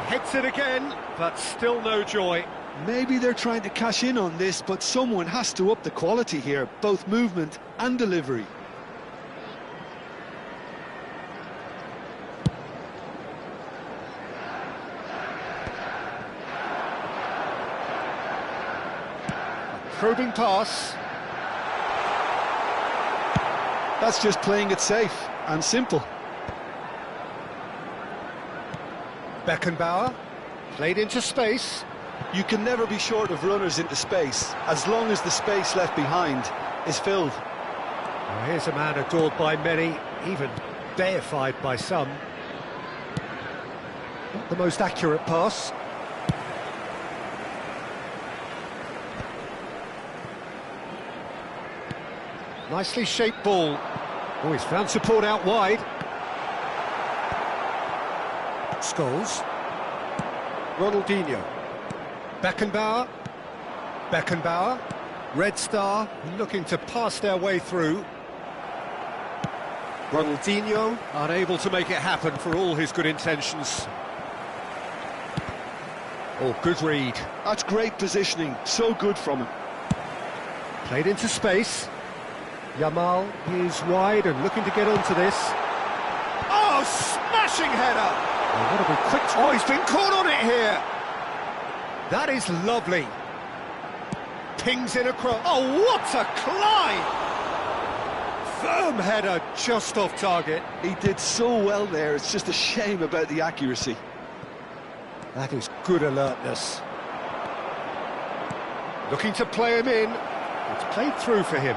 Hits it again, but still no joy. Maybe they're trying to cash in on this, but someone has to up the quality here, both movement and delivery. Probing pass. That's just playing it safe and simple. Beckenbauer. Played into space. You can never be short of runners into space, as long as the space left behind is filled. Well, here's a man adored by many, even deified by some. Not the most accurate pass. Nicely shaped ball. Oh, he's found support out wide. Scholes. Ronaldinho. Beckenbauer. Beckenbauer. Red Star looking to pass their way through. Ronaldinho unable to make it happen for all his good intentions. Oh, good read. That's great positioning, so good from him. Played into space. Yamal is wide and looking to get onto this. Oh, smashing header! Oh, what a big quick... Oh, he's been caught on it here! That is lovely. Pings in across. Oh, what a climb! Firm header just off target. He did so well there, it's just a shame about the accuracy. That is good alertness. Looking to play him in. It's played through for him.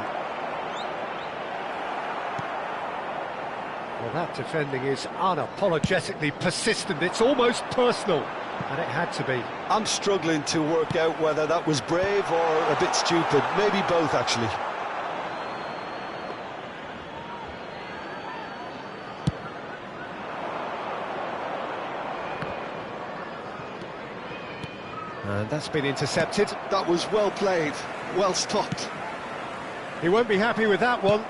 Well, that defending is unapologetically persistent. It's almost personal, and it had to be. I'm struggling to work out whether that was brave or a bit stupid. Maybe both, actually. And that's been intercepted. That was well played, well stopped. He won't be happy with that one.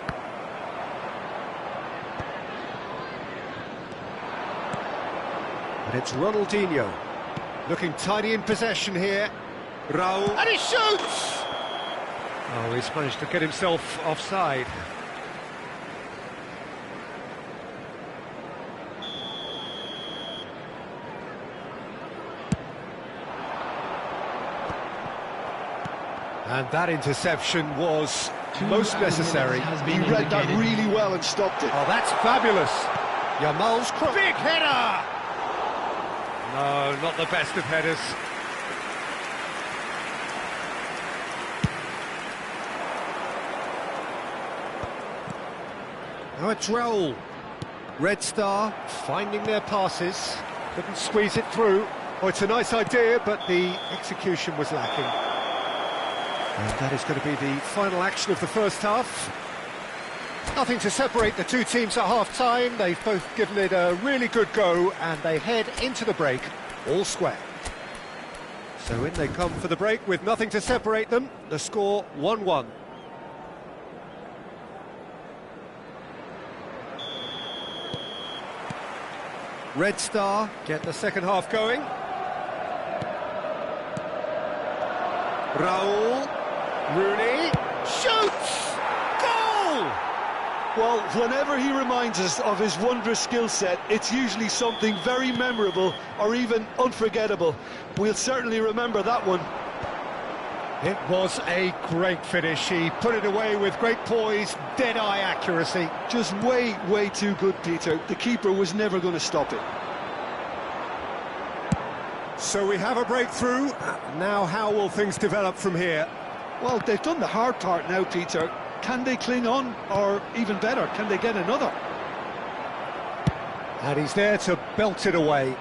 But it's Ronaldinho, looking tidy in possession here. Raul, and he shoots! Oh, he's managed to get himself offside. And that interception was most necessary. He read that really well and stopped it. Oh, that's fabulous. Yamal's cross. Big header! No, not the best of headers. Now it's Raul. Red Star finding their passes. Couldn't squeeze it through. Oh, it's a nice idea, but the execution was lacking. And that is going to be the final action of the first half. Nothing to separate the two teams at half-time. They've both given it a really good go, and they head into the break all square. So in they come for the break with nothing to separate them. The score 1-1. Red Star get the second half going. Raul. Rooney shoots! Goal! Well, whenever he reminds us of his wondrous skill set, it's usually something very memorable or even unforgettable. We'll certainly remember that one. It was a great finish. He put it away with great poise, dead-eye accuracy. Just way, way too good, Peter. The keeper was never going to stop it. So we have a breakthrough. Now how will things develop from here? Well, they've done the hard part now, Peter. Can they cling on? Or even better, can they get another? And he's there to belt it away.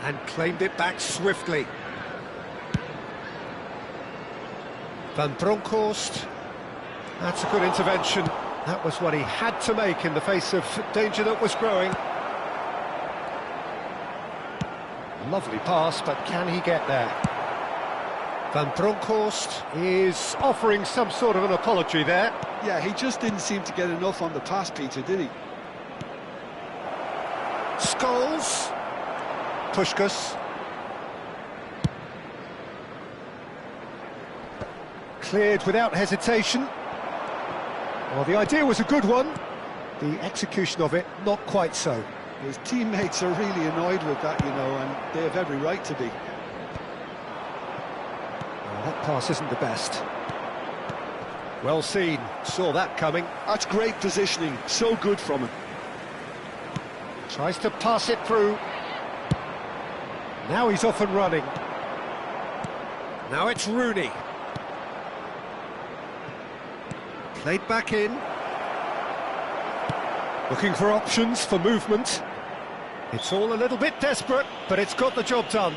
And claimed it back swiftly. Van Bronckhorst. That's a good intervention. That was what he had to make in the face of danger that was growing. Lovely pass, but can he get there? Van Bronckhorst is offering some sort of an apology there. Yeah, he just didn't seem to get enough on the pass, Peter, did he? Scholes. Puskás. Cleared without hesitation. Well, the idea was a good one. The execution of it, not quite so. His teammates are really annoyed with that, you know, and they have every right to be. Well, that pass isn't the best. Well seen, saw that coming. That's great positioning, so good from him. Tries to pass it through. Now he's off and running. Now it's Rooney. Played back in. Looking for options for movement. It's all a little bit desperate, but it's got the job done.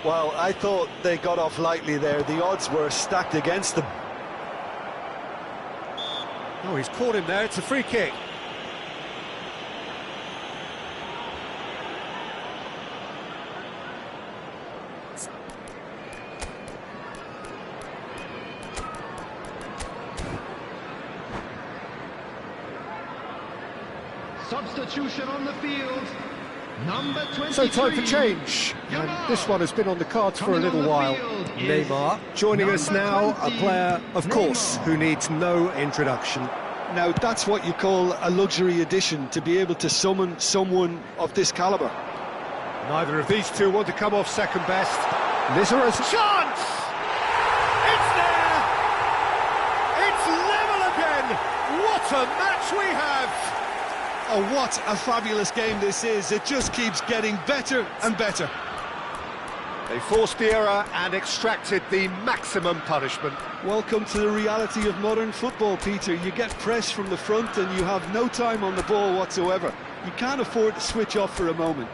Well, I thought they got off lightly there. The odds were stacked against them. Oh, he's caught him there. It's a free kick. Substitution on the field. Number 23. So time for change, and this one has been on the cards for a little while. Neymar joining us now, a player, of course, who needs no introduction. Now, that's what you call a luxury addition, to be able to summon someone of this calibre. Neither of these two want to come off second best. Lizara's chance! It's there! It's level again! What a match we have! Oh, what a fabulous game this is. It just keeps getting better and better. They forced the error and extracted the maximum punishment. Welcome to the reality of modern football, Peter. You get press from the front and you have no time on the ball whatsoever. You can't afford to switch off for a moment.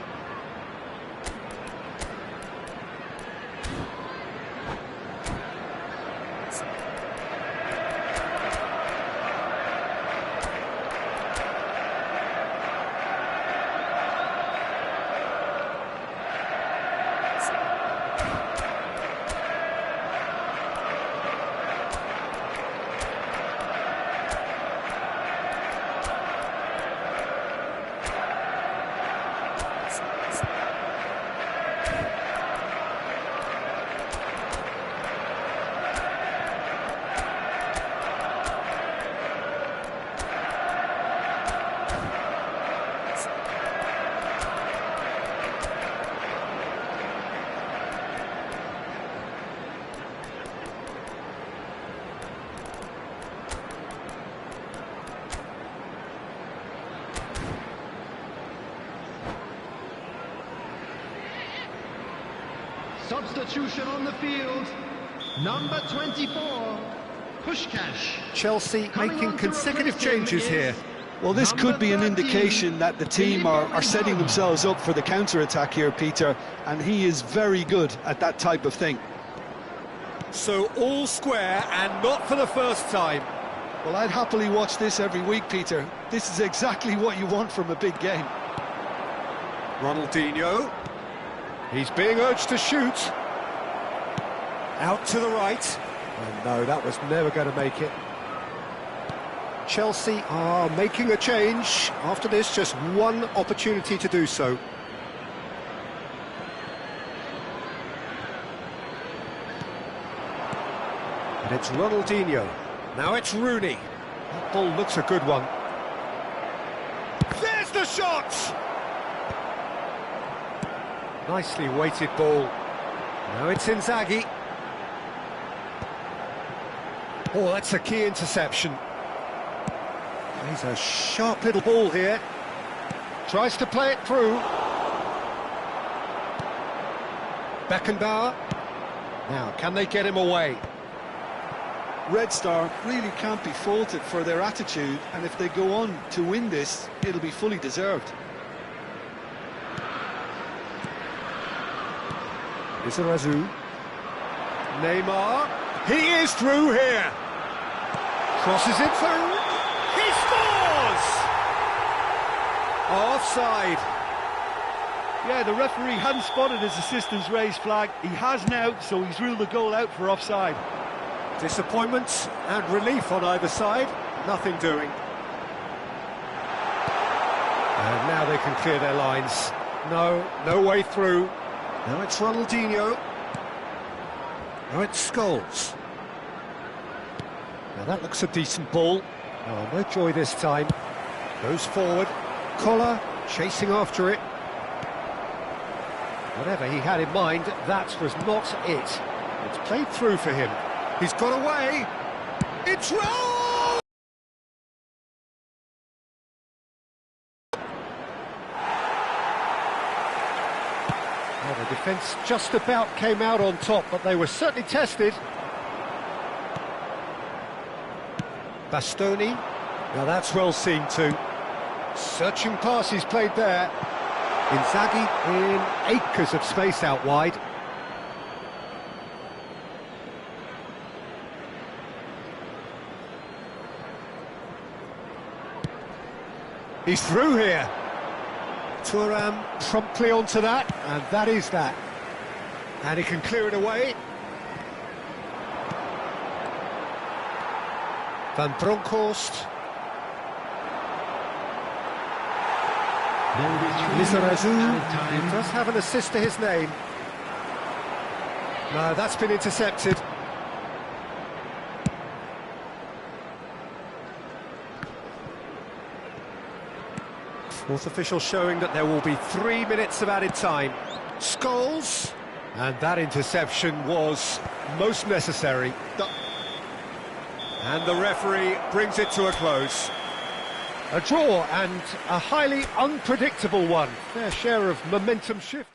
Substitution on the field. Number 24, Pushkash. Chelsea making consecutive changes here. Well, this could be an indication that the team are setting themselves up for the counter-attack here, Peter, and he is very good at that type of thing. So all square, and not for the first time. Well, I'd happily watch this every week, Peter. This is exactly what you want from a big game. Ronaldinho. He's being urged to shoot. Out to the right. Oh, no, that was never going to make it. Chelsea are making a change. After this, just one opportunity to do so. And it's Ronaldinho. Now it's Rooney. That ball looks a good one. There's the shot! Nicely weighted ball. Now it's Inzaghi. Oh, that's a key interception. He's a sharp little ball here. Tries to play it through. Beckenbauer. Now, can they get him away? Red Star really can't be faulted for their attitude, and if they go on to win this, it'll be fully deserved. Lizarazu. Neymar. He is through here. Crosses it through. He scores! Offside. Yeah, the referee hadn't spotted his assistant's raised flag. He has now, so he's ruled the goal out for offside. Disappointment and relief on either side. Nothing doing. And now they can clear their lines. No way through. Now it's Ronaldinho. Now it's Scholes. Now that looks a decent ball. Oh, no joy this time. Goes forward. Collar chasing after it. Whatever he had in mind, that was not it. It's played through for him. He's got away. It's rolled! Well, the defence just about came out on top, but they were certainly tested. Bastoni. Now that's well seen too. Searching passes played there. Inzaghi in acres of space out wide. He's through here. Thuram promptly onto that, and that is that. And he can clear it away. Van Bronckhorst. He does have an assist to his name. No, that's been intercepted. Fourth official showing that there will be 3 minutes of added time. Scholes, and that interception was most necessary. And the referee brings it to a close. A draw, and a highly unpredictable one. Fair share of momentum shift.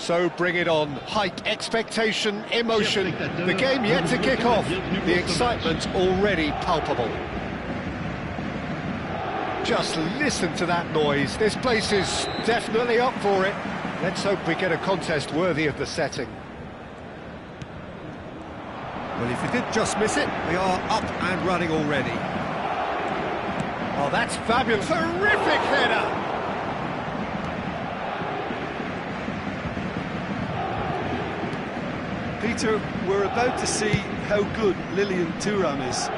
So bring it on. Hype, expectation, emotion. The game yet to kick off. The excitement already palpable. Just listen to that noise. This place is definitely up for it. Let's hope we get a contest worthy of the setting. Well, if you did just miss it, we are up and running already. Oh, that's fabulous. Terrific header! Peter, we're about to see how good Lilian Thuram is.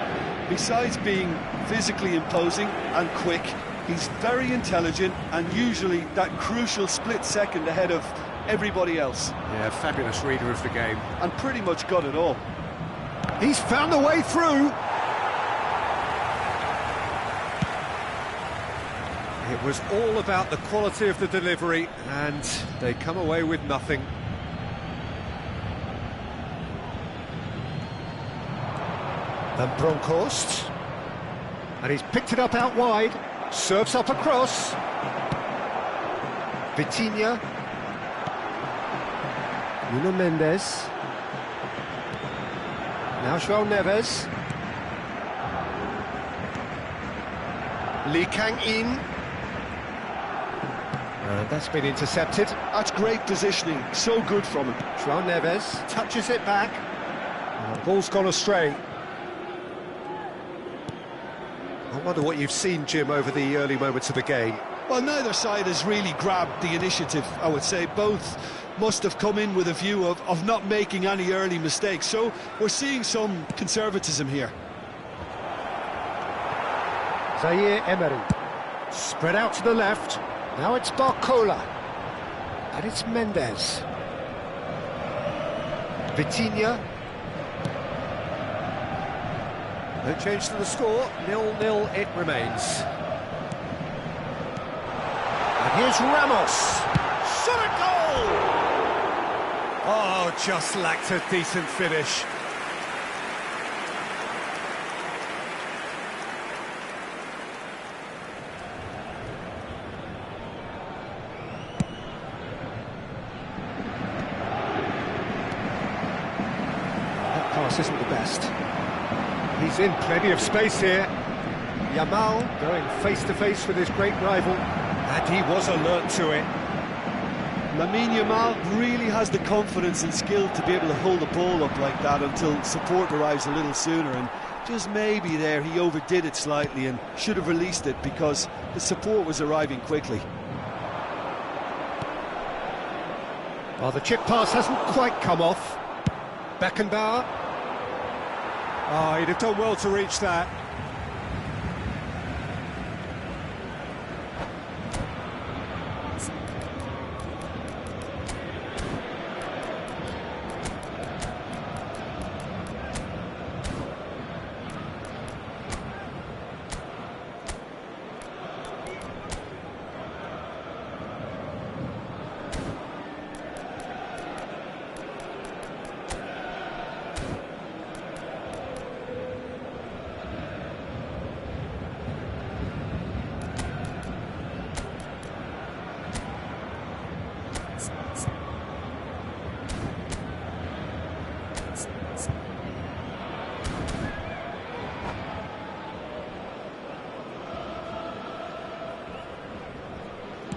Besides being physically imposing and quick, he's very intelligent and usually that crucial split second ahead of everybody else. Yeah, fabulous reader of the game. And pretty much got it all. He's found the way through. It was all about the quality of the delivery, and they come away with nothing. And Bronkhorst. And he's picked it up out wide. Serves up across. Vitinha. Nuno Mendes. Now João Neves. Lee Kang-in. And that's been intercepted. That's great positioning, so good from him. João Neves touches it back. And the ball's gone astray. I wonder what you've seen, Jim, over the early moments of the game. Well, neither side has really grabbed the initiative, I would say. Both must have come in with a view of not making any early mistakes. So we're seeing some conservatism here. Zaire Emery. Spread out to the left. Now it's Barcola. And it's Mendes. Vitinha. No change to the score, 0-0 it remains. And here's Ramos. Shot a goal! Oh, just lacked a decent finish. That pass isn't the best. He's in plenty of space here. Yamal going face-to-face with his great rival, and he was alert to it. Lamine Yamal really has the confidence and skill to be able to hold the ball up like that until support arrives a little sooner, and just maybe there he overdid it slightly and should have released it because the support was arriving quickly. Well, the chip pass hasn't quite come off. Beckenbauer. Oh, he'd have done well to reach that.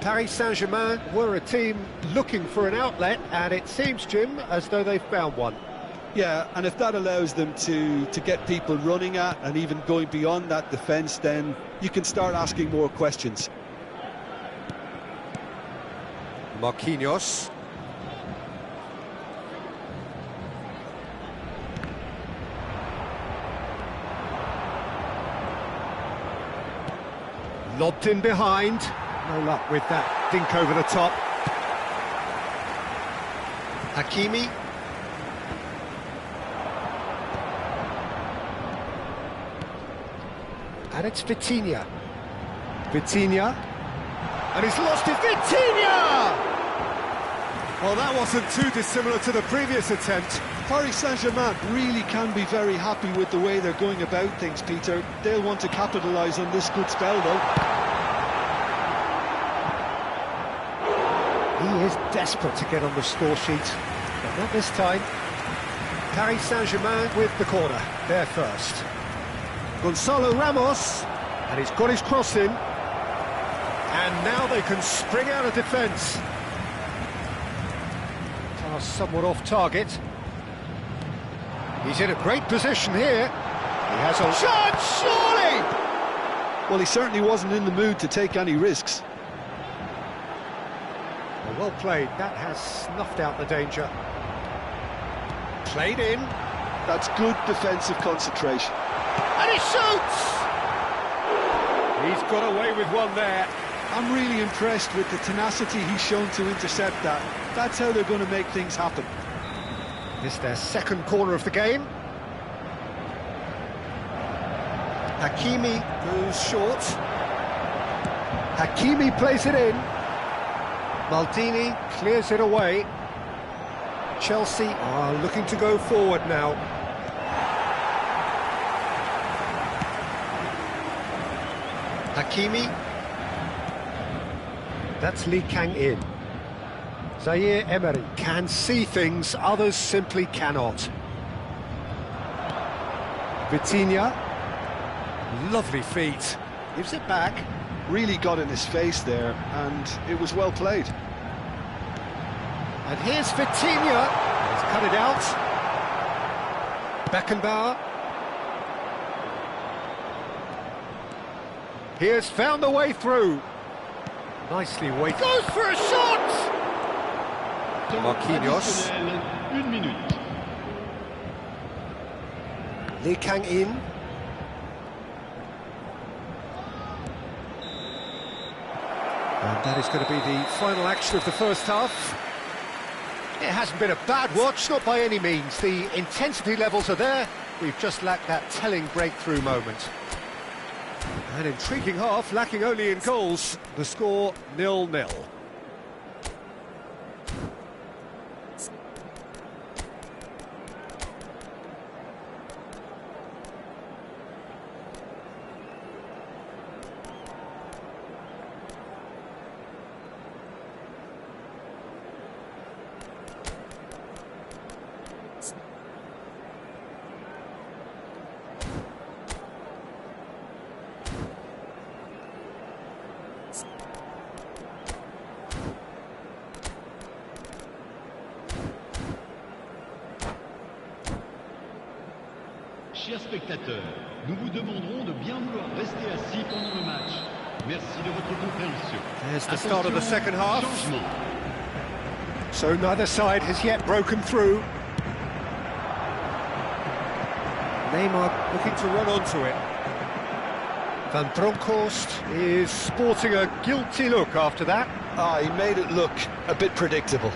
Paris Saint-Germain were a team looking for an outlet, and it seems, Jim, as though they've found one. Yeah, and if that allows them to get people running at and even going beyond that defence, then you can start asking more questions. Marquinhos. Lobbed in behind. No luck with that dink over the top. Hakimi. And it's Vitinha. Vitinha. And he's lost it. Vitinha! Well, that wasn't too dissimilar to the previous attempt. Paris Saint-Germain really can be very happy with the way they're going about things, Peter. They'll want to capitalise on this good spell, though. He is desperate to get on the score sheet, but not this time. Paris Saint-Germain with the corner, there first. Gonzalo Ramos, and he's got his cross in. And now they can spring out of defence. Pass somewhat off target. He's in a great position here. He has a shot, surely! Well, he certainly wasn't in the mood to take any risks. Well played, that has snuffed out the danger. Played in. That's good defensive concentration. And he shoots! He's got away with one there. I'm really impressed with the tenacity he's shown to intercept that. That's how they're going to make things happen. This is their second corner of the game. Hakimi goes short. Hakimi plays it in. Maldini clears it away. Chelsea are looking to go forward now. Hakimi. That's Lee Kang-in. Zaire Emery can see things others simply cannot. Vitinha. Lovely feet. Gives it back. Really got in his face there, and it was well played. And here's Vitinha. He's cut it out. Beckenbauer. Here's found a way through. Nicely weighted. Goes for a shot! Marquinhos. Une minute. Lee Kang-in. And that is going to be the final action of the first half. It hasn't been a bad watch, not by any means. The intensity levels are there. We've just lacked that telling breakthrough moment. An intriguing half, lacking only in goals. The score 0-0. Chers spectateurs, nous vous demanderons de bien vouloir rester assis pendant le match. Merci de votre compréhension. There's the start of the second half. Changement. So neither side has yet broken through. Neymar looking to run onto it. Van Bronckhorst is sporting a guilty look after that. He made it look a bit predictable.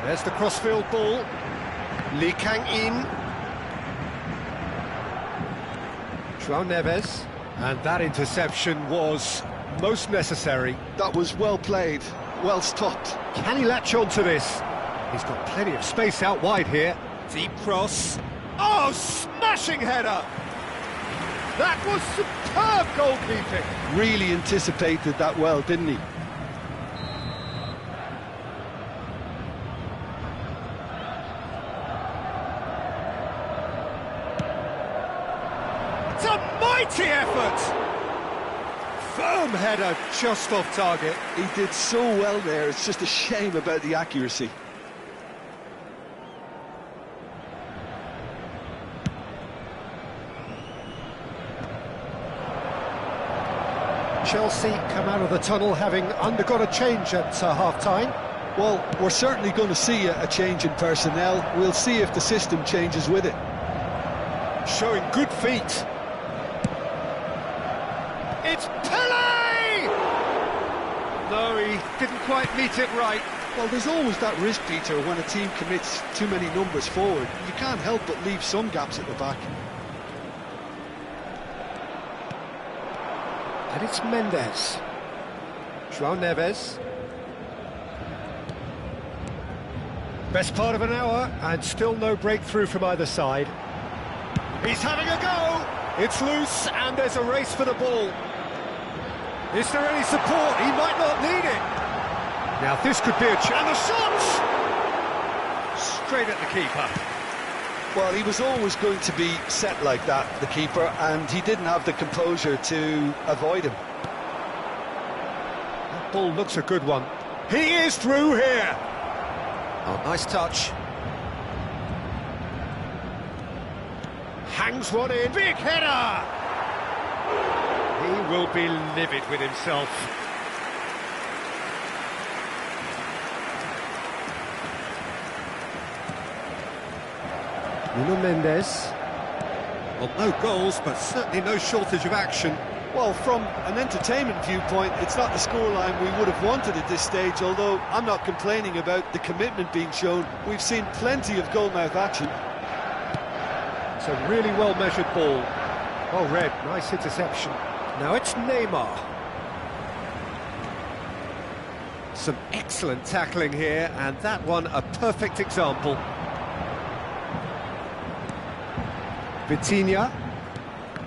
There's the crossfield ball. Lee Kang-in. João Neves. And that interception was most necessary. That was well played, well stopped. Can he latch on to this? He's got plenty of space out wide here. Deep cross. Oh, smashing header! That was superb goalkeeping. Really anticipated that well, didn't he? It's a mighty effort! Firm header, just off target. He did so well there, it's just a shame about the accuracy. Chelsea come out of the tunnel having undergone a change at half-time. Well, we're certainly going to see a change in personnel. We'll see if the system changes with it. Showing good feet. It's Pelé! No, he didn't quite meet it right. Well, there's always that risk, Peter, when a team commits too many numbers forward. You can't help but leave some gaps at the back. And it's Mendes. João Neves. Best part of an hour, and still no breakthrough from either side. He's having a go! It's loose, and there's a race for the ball. Is there any support? He might not need it. Now this could be a chance. And the shot! Straight at the keeper. Well, he was always going to be set like that, the keeper, and he didn't have the composure to avoid him. That ball looks a good one. He is through here. Oh, nice touch. Hangs one in. Big header! He will be livid with himself. Nuno Mendes. Well, no goals, but certainly no shortage of action. Well, from an entertainment viewpoint, it's not the scoreline we would have wanted at this stage, although I'm not complaining about the commitment being shown. We've seen plenty of goal-mouth action. It's a really well-measured ball. Well read, nice interception. Now it's Neymar. Some excellent tackling here, and that one a perfect example. Vitinha.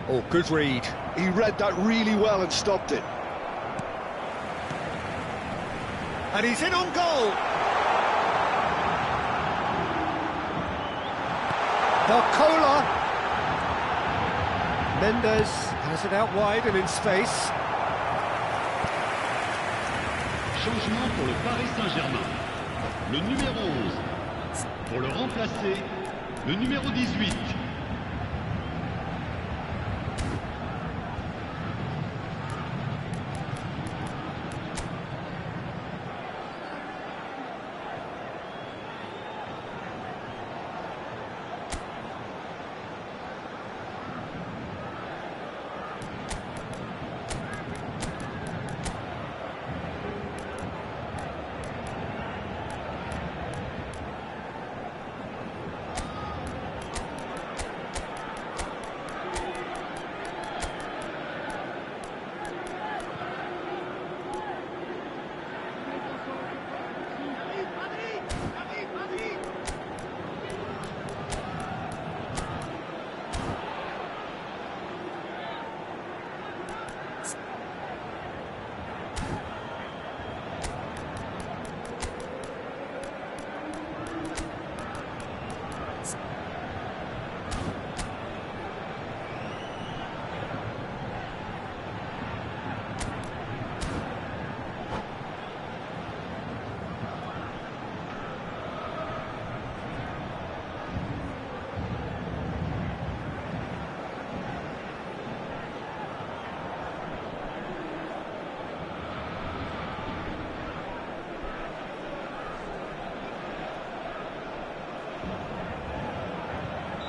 Oh, good read. He read that really well and stopped it. And he's in on goal. Barcola. Mendes has it out wide and in space. Changement pour le Paris Saint-Germain. Le numéro 11. Pour le remplacer, le numéro 18.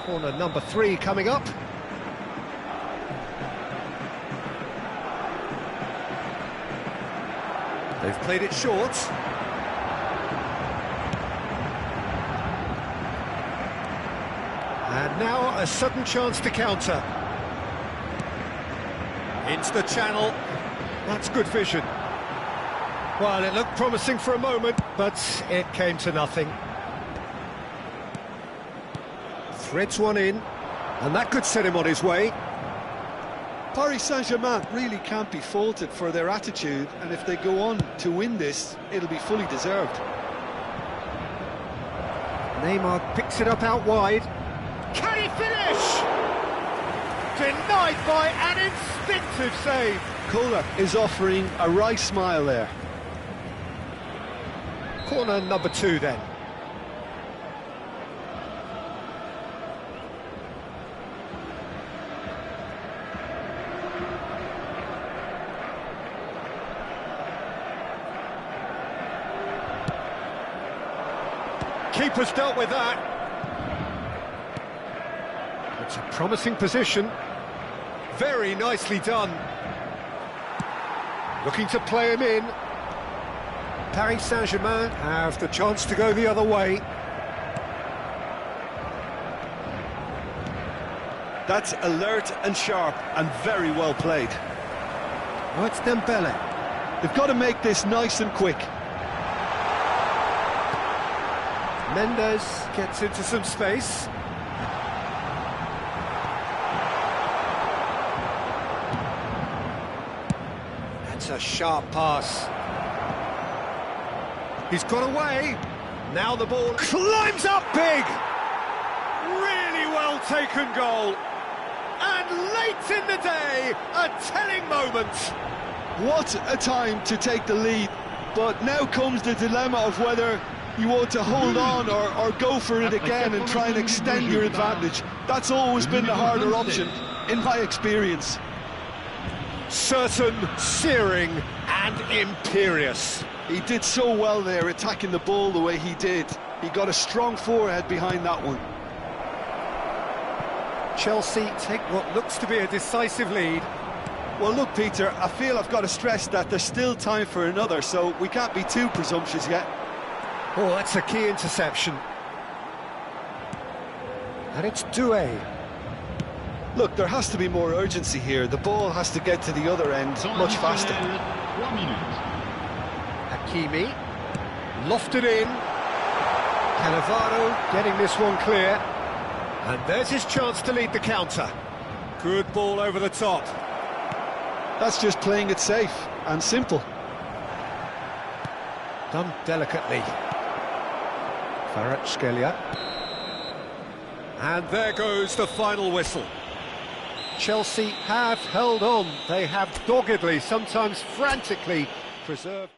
Corner number 3 coming up. They've played it short. And now a sudden chance to counter. Into the channel. That's good vision. Well, it looked promising for a moment, but it came to nothing. Threads one in, and that could set him on his way. Paris Saint-Germain really can't be faulted for their attitude, and if they go on to win this, it'll be fully deserved. Neymar picks it up out wide. Can he finish? Denied by an instinctive save. Kohler is offering a wry smile there. Corner number 2 then. Keeper's dealt with that. It's a promising position. Very nicely done. Looking to play him in. Paris Saint-Germain have the chance to go the other way. That's alert and sharp and very well played. Oh, it's Dembele. They've got to make this nice and quick. Mendes gets into some space. That's a a sharp pass. He's got away. Now the ball climbs up big. Really well taken goal. And late in the day, a telling moment. What a time to take the lead. But now comes the dilemma of whether you want to hold on or go for it again and try and extend your advantage. That's always been the harder option, in my experience. Certain, searing and imperious. He did so well there, attacking the ball the way he did. He got a strong forehead behind that one. Chelsea take what looks to be a decisive lead. Well, look, Peter, I feel I've got to stress that there's still time for another, so we can't be too presumptuous yet. Oh, that's a key interception. And it's Doué. Look, there has to be more urgency here. The ball has to get to the other end much faster. 3 minutes. Hakimi. Lofted in. Cannavaro getting this one clear. And there's his chance to lead the counter. Good ball over the top. That's just playing it safe and simple. Done delicately. Kvaratskhelia. And there goes the final whistle. Chelsea have held on. They have doggedly, sometimes frantically, preserved.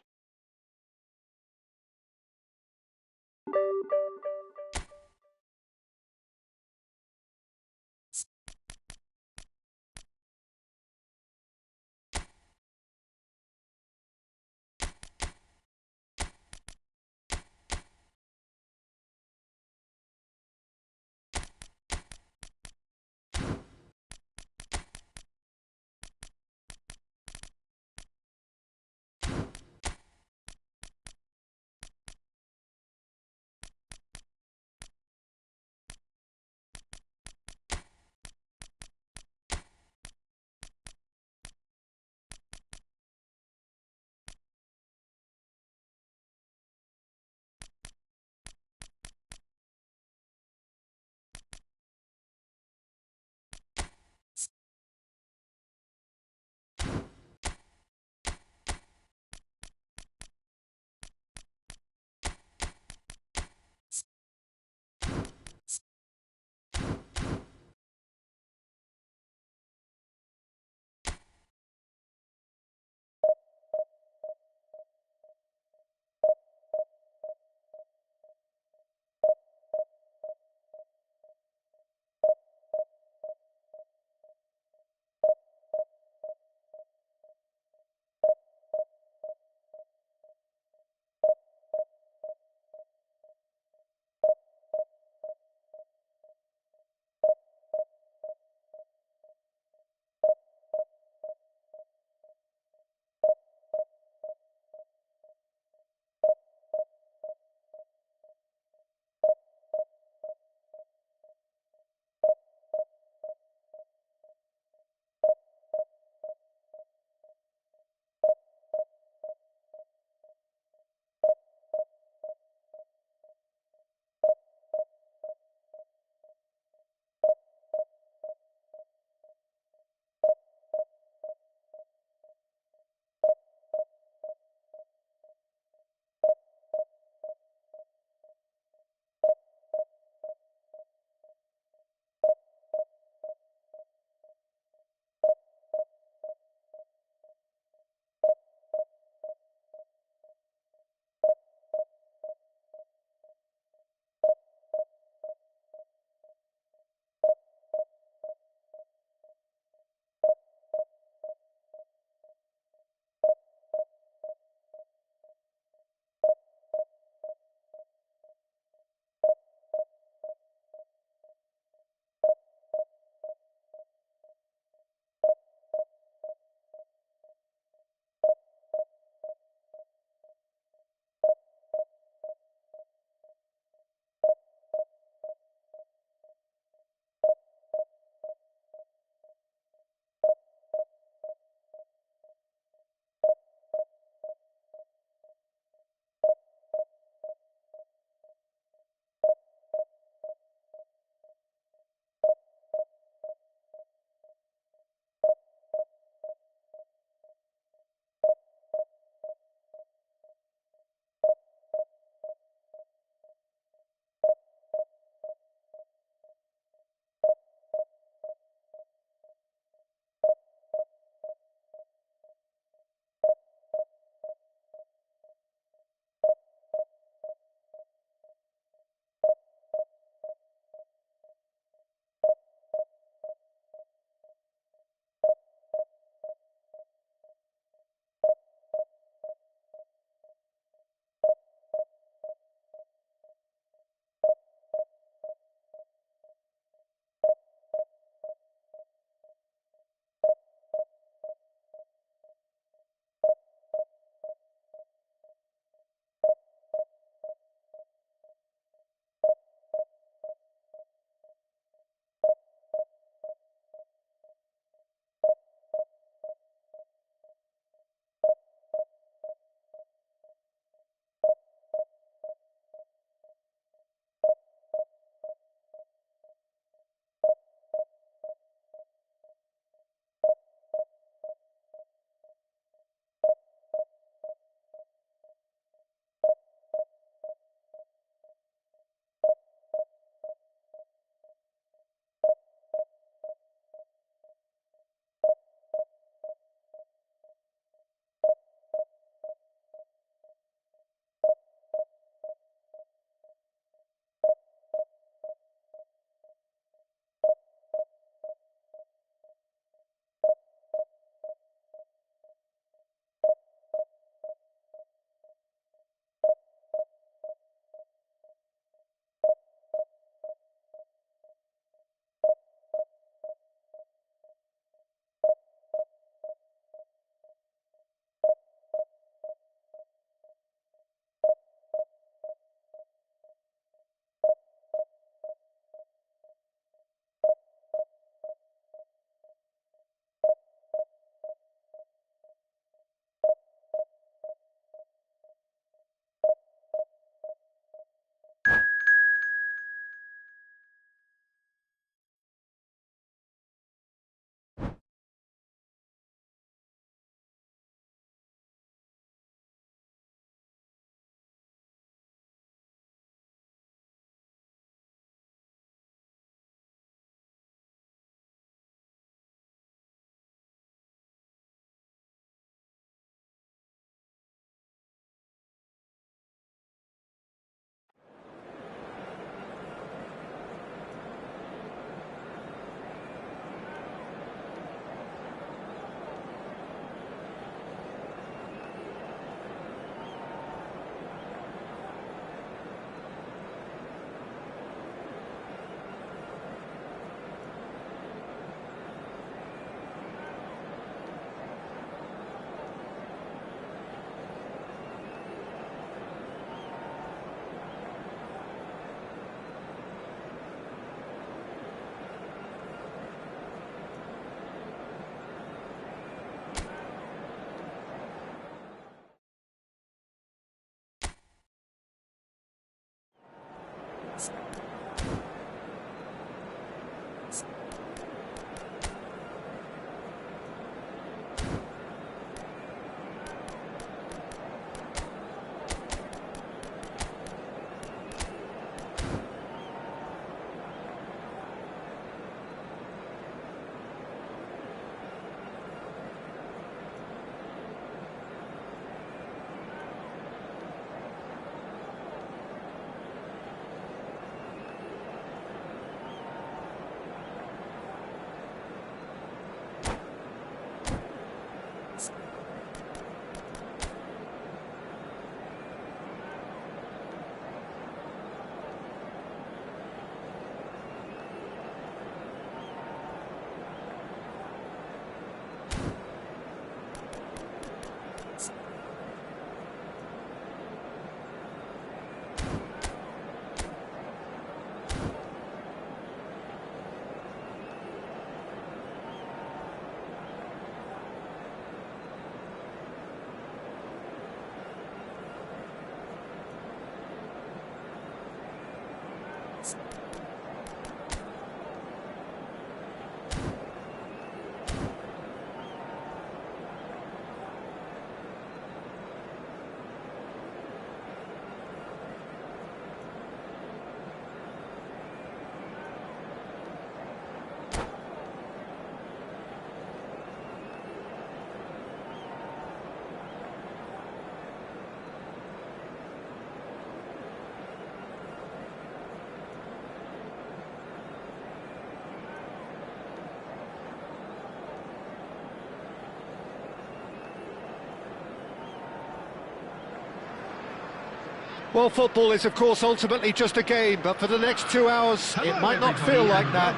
Well, football is, of course, ultimately just a game, but for the next 2 hours, it might not feel like that.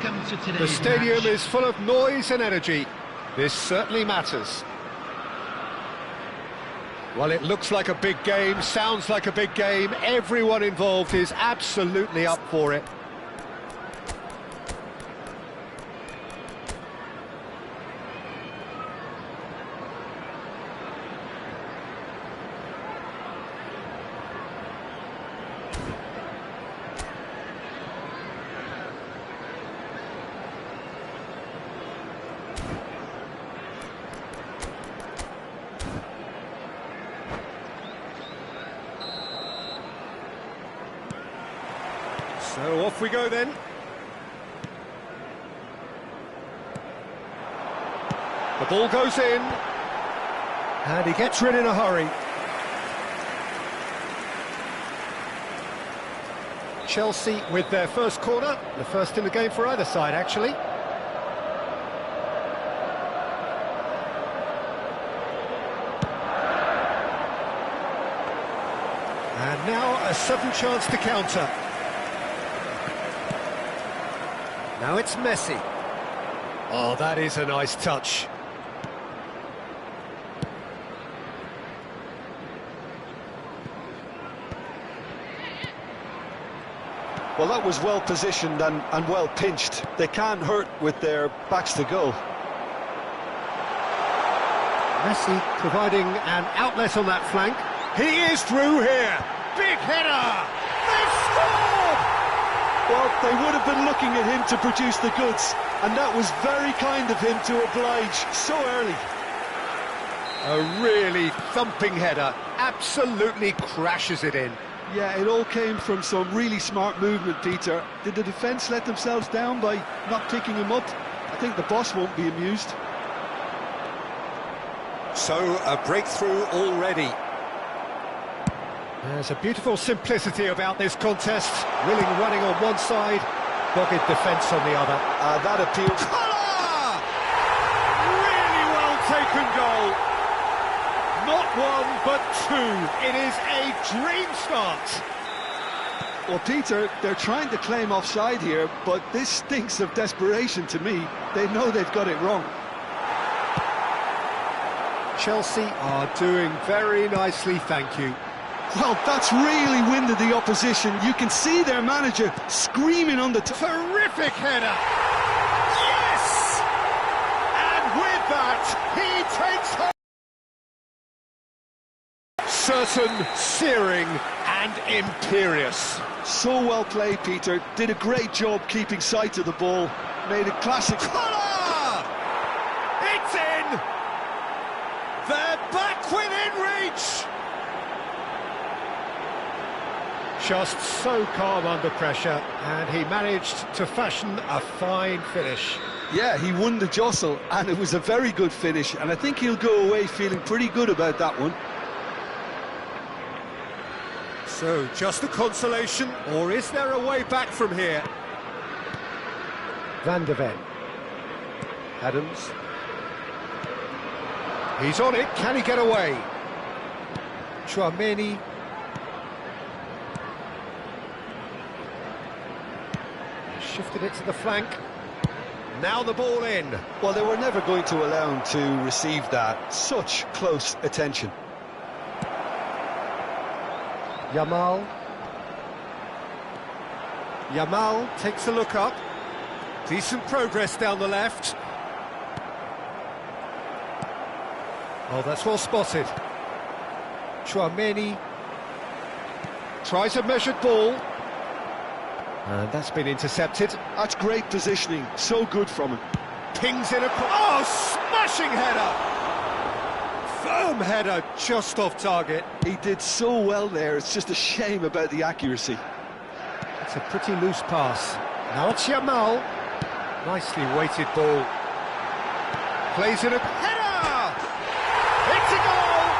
The stadium is full of noise and energy. This certainly matters. Well, it looks like a big game, sounds like a big game. Everyone involved is absolutely up for it. So off we go then. The ball goes in. And he gets rid in a hurry. Chelsea with their first corner. The first in the game for either side, actually. And now a sudden chance to counter. Now it's Messi. Oh, that is a nice touch. Well, that was well positioned and well pinched. They can't hurt with their backs to goal. Messi providing an outlet on that flank. He is through here. Big header. They've scored! Well, they would have been looking at him to produce the goods, and that was very kind of him to oblige so early. A really thumping header, absolutely crashes it in. Yeah, it all came from some really smart movement, Peter. Did the defence let themselves down by not picking him up? I think the boss won't be amused. So, a breakthrough already. There's a beautiful simplicity about this contest. Willing running on one side, dogged defence on the other. That appeals. Really well taken goal. Not one, but two. It is a dream start. Well, Peter, they're trying to claim offside here, but this stinks of desperation to me. They know they've got it wrong. Chelsea are doing very nicely, thank you. Well, that's really winded the opposition. You can see their manager screaming on the terrific header! Yes! And with that, he takes home. Certain, searing and imperious. So well played, Peter. Did a great job keeping sight of the ball. Made a classic. It's in! They're back within reach! Just so calm under pressure, and he managed to fashion a fine finish. Yeah, he won the jostle, and it was a very good finish, and I think he'll go away feeling pretty good about that one. So, just a consolation, or is there a way back from here? Van de Ven. Adams. He's on it, can he get away? Chouameni. Shifted it to the flank. Now the ball in. Well, they were never going to allow him to receive that. Such close attention. Yamal. Yamal takes a look up. Decent progress down the left. Oh, that's well spotted. Chouameni tries a measured ball. And that's been intercepted. That's great positioning, so good from him. Pings in a... Oh, smashing header! Firm header, just off target. He did so well there, it's just a shame about the accuracy. It's a pretty loose pass. Now it's Yamal. Nicely weighted ball. Plays in a... Header! It's a goal!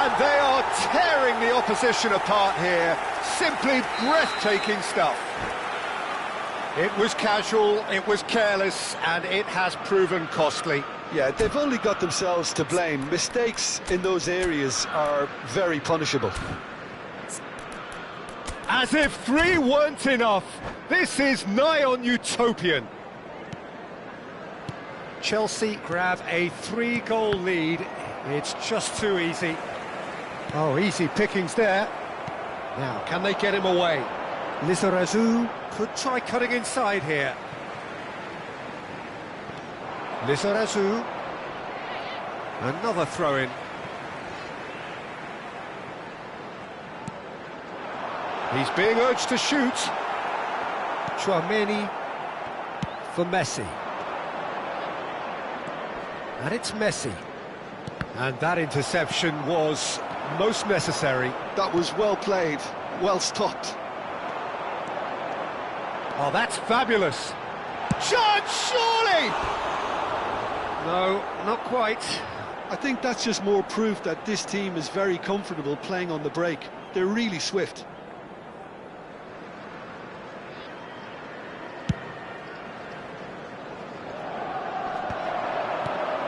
And they are tearing the opposition apart here. Simply breathtaking stuff. It was casual, it was careless, and it has proven costly. Yeah, they've only got themselves to blame. Mistakes in those areas are very punishable. As if 3 weren't enough, this is nigh on utopian. Chelsea grab a 3-goal lead. It's just too easy. Oh, easy pickings there. Now, can they get him away? Lizarazu could try cutting inside here. Lizarazu. Another throw-in. He's being urged to shoot. Chouameni for Messi. And it's Messi. And that interception was most necessary. That was well played, well stopped. Oh, that's fabulous. Shot, surely! No, not quite. I think that's just more proof that this team is very comfortable playing on the break. They're really swift.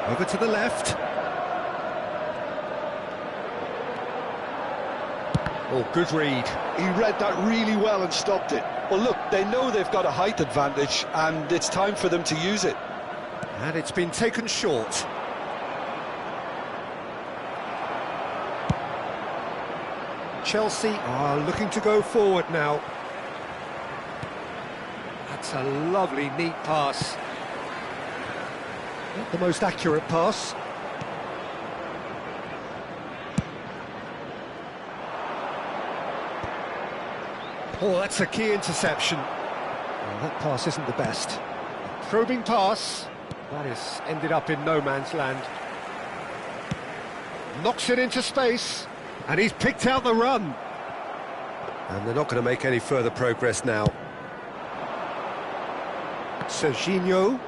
Over to the left. Oh, good read. He read that really well and stopped it. Well, look, they know they've got a height advantage, and it's time for them to use it. And it's been taken short. Chelsea are looking to go forward now. That's a lovely, neat pass. Not the most accurate pass. Oh, that's a key interception. Well, that pass isn't the best. Probing pass. That has ended up in no man's land. Knocks it into space. And he's picked out the run. And they're not going to make any further progress now. Serginho.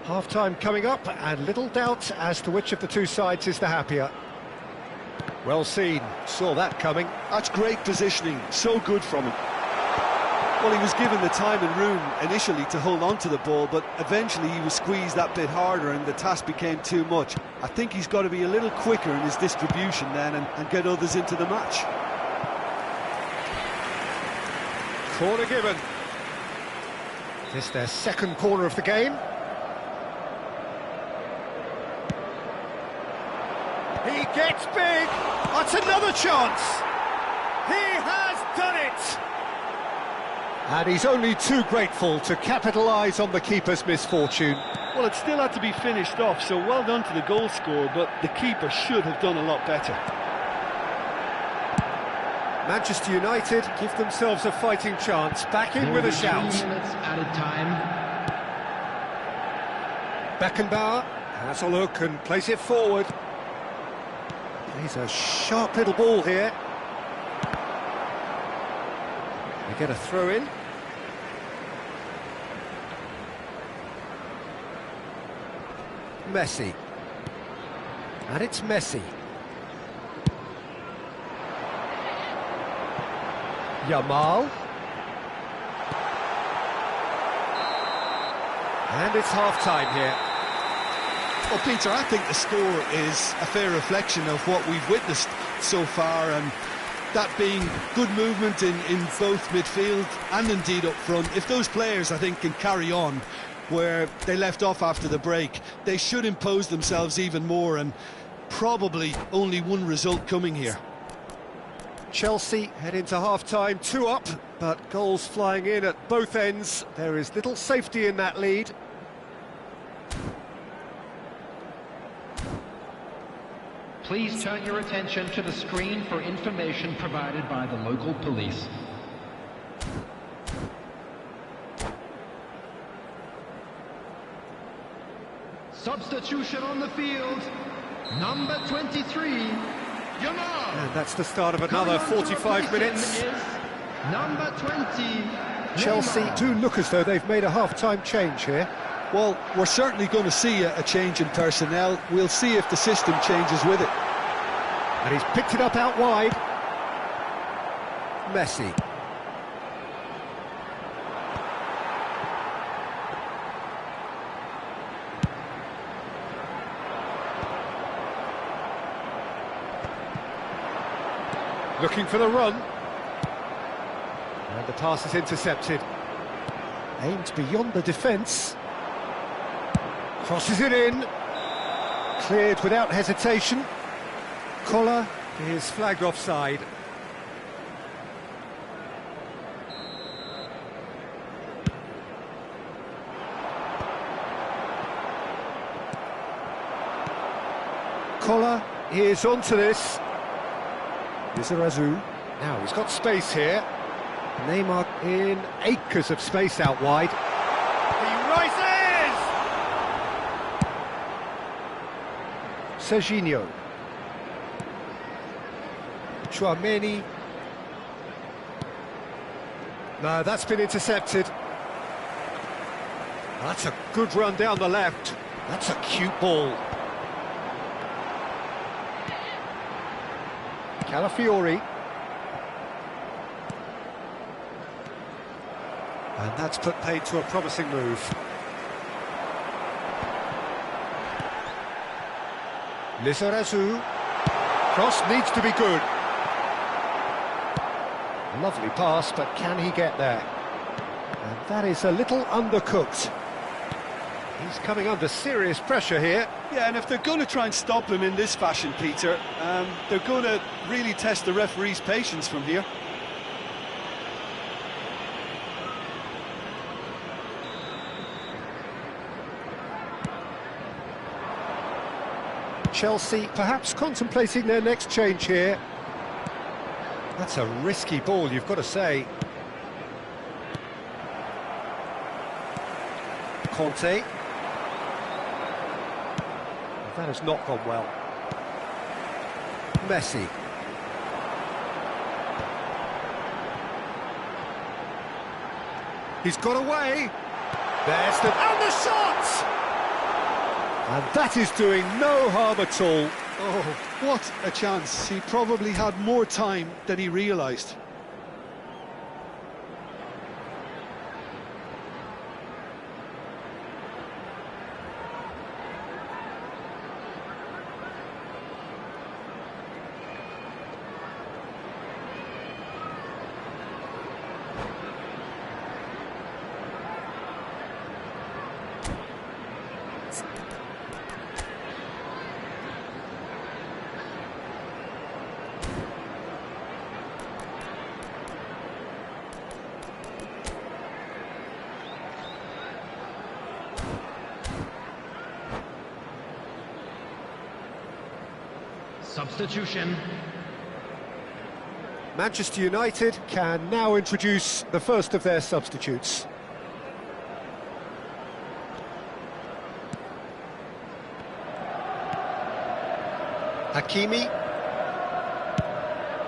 Half-time coming up, and little doubt as to which of the two sides is the happier. Well seen, saw that coming. That's great positioning, so good from him. Well, he was given the time and room initially to hold on to the ball, but eventually he was squeezed that bit harder and the task became too much. I think he's got to be a little quicker in his distribution then and get others into the match. Corner given. This is their second corner of the game. He gets big. That's another chance. He has done it. And he's only too grateful to capitalise on the keeper's misfortune. Well, it still had to be finished off, so well done to the goal scorer, but the keeper should have done a lot better. Manchester United give themselves a fighting chance, back in with a shout. Added time. Beckenbauer has a look and plays it forward. He's a sharp little ball here. They get a throw in. Messi. And it's Messi. Yamal. And it's half-time here. Well, Peter, I think the score is a fair reflection of what we've witnessed so far, and that being good movement in both midfield and indeed up front. If those players, I think, can carry on where they left off after the break, they should impose themselves even more, and probably only one result coming here. Chelsea head into half-time, 2 up, but goals flying in at both ends. There is little safety in that lead. Please turn your attention to the screen for information provided by the local police. Substitution on the field. Number 23, Yamal. And that's the start of another 45 minutes. Number 20, Chelsea Neymar. do look as though they've made a half-time change here. Well, we're certainly going to see a change in personnel. We'll see if the system changes with it. And he's picked it up out wide. Messi. Looking for the run. And the pass is intercepted. Aimed beyond the defence. Crosses it in. Cleared without hesitation. Collar is flagged offside. Collar is onto this. Lizarazu. Now he's got space here. Neymar in acres of space out wide. He rises! Serginho. Chouameni. No, that's been intercepted. That's a good run down the left. That's a cute ball. Calafiori. And that's put paid to a promising move. Lizarazu. Cross needs to be good. Lovely pass, but can he get there? And that is a little undercooked. He's coming under serious pressure here. Yeah, and if they're going to try and stop him in this fashion, Peter, they're going to really test the referee's patience from here. Chelsea perhaps contemplating their next change here. That's a risky ball, you've got to say. Conte. That has not gone well. Messi. He's got away. There's the... And the shot! And that is doing no harm at all. Oh, what a chance. He probably had more time than he realised. Substitution. Manchester United can now introduce the first of their substitutes. Hakimi.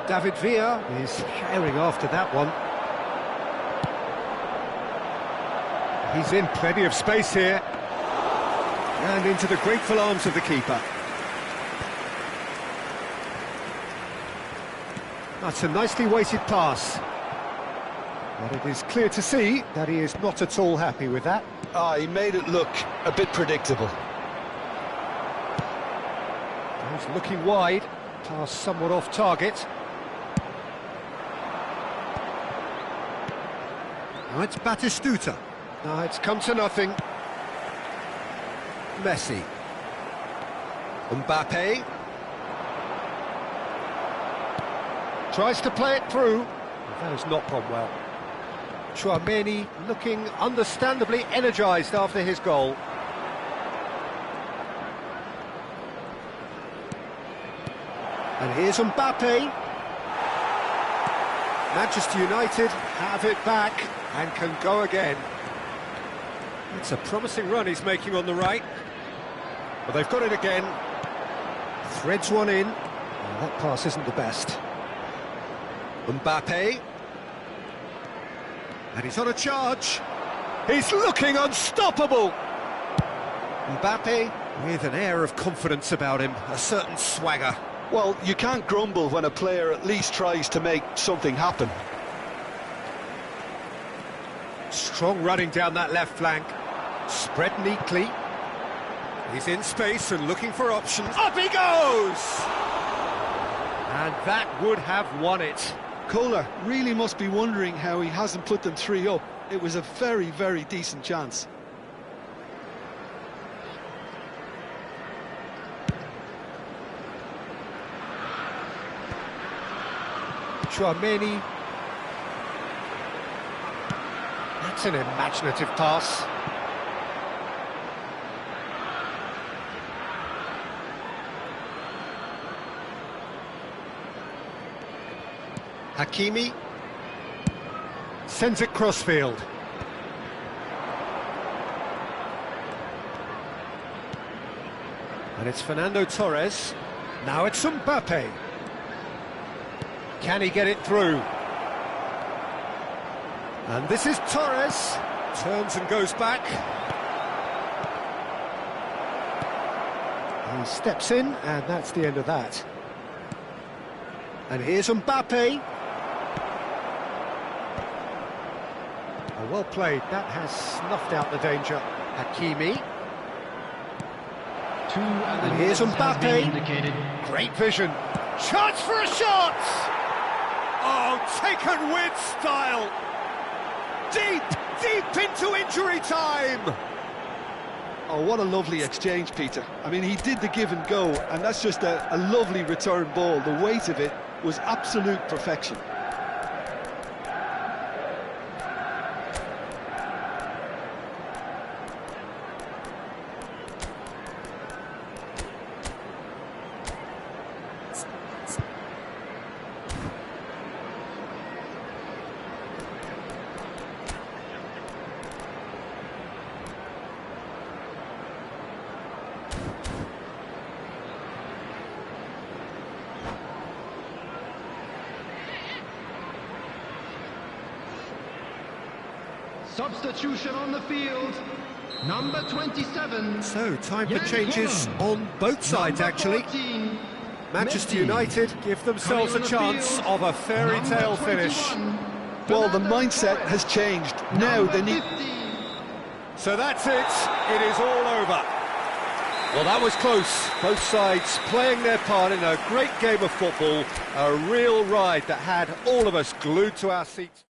David Villa is herring after that one. He's in plenty of space here. And into the grateful arms of the keeper. That's a nicely weighted pass. But it is clear to see that he is not at all happy with that. He made it look a bit predictable. He's looking wide, pass somewhat off target. Now it's Batistuta. Now it's come to nothing. Messi. Mbappe. Tries to play it through. That has not gone well. Chouameni looking understandably energised after his goal. And here's Mbappe. Manchester United have it back and can go again. It's a promising run he's making on the right. But they've got it again. Threads one in. Oh, that pass isn't the best. Mbappe. And he's on a charge. He's looking unstoppable. Mbappe with an air of confidence about him, a certain swagger. Well, you can't grumble when a player at least tries to make something happen. Strong running down that left flank. Spread neatly. He's in space and looking for options. Up he goes! And that would have won it. Kohler really must be wondering how he hasn't put them 3 up. It was a very, very decent chance. Chouameni. That's an imaginative pass. Hakimi sends it crossfield. And it's Fernando Torres. Now it's Mbappe. Can he get it through? And this is Torres. Turns and goes back. He steps in, and that's the end of that. And here's Mbappe. Oh, well played. That has snuffed out the danger. Hakimi. And here's Mbappe. Great vision. Chance for a shot! Oh, taken with style. Deep, deep into injury time. Oh, what a lovely exchange, Peter. I mean, he did the give and go, and that's just a lovely return ball. The weight of it was absolute perfection. Substitution on the field, number 27. So, time for changes on both sides, actually. Manchester United give themselves a chance of a fairy tale finish. Well, the mindset has changed. Now they need... So that's it. It is all over. Well, that was close. Both sides playing their part in a great game of football. A real ride that had all of us glued to our seats.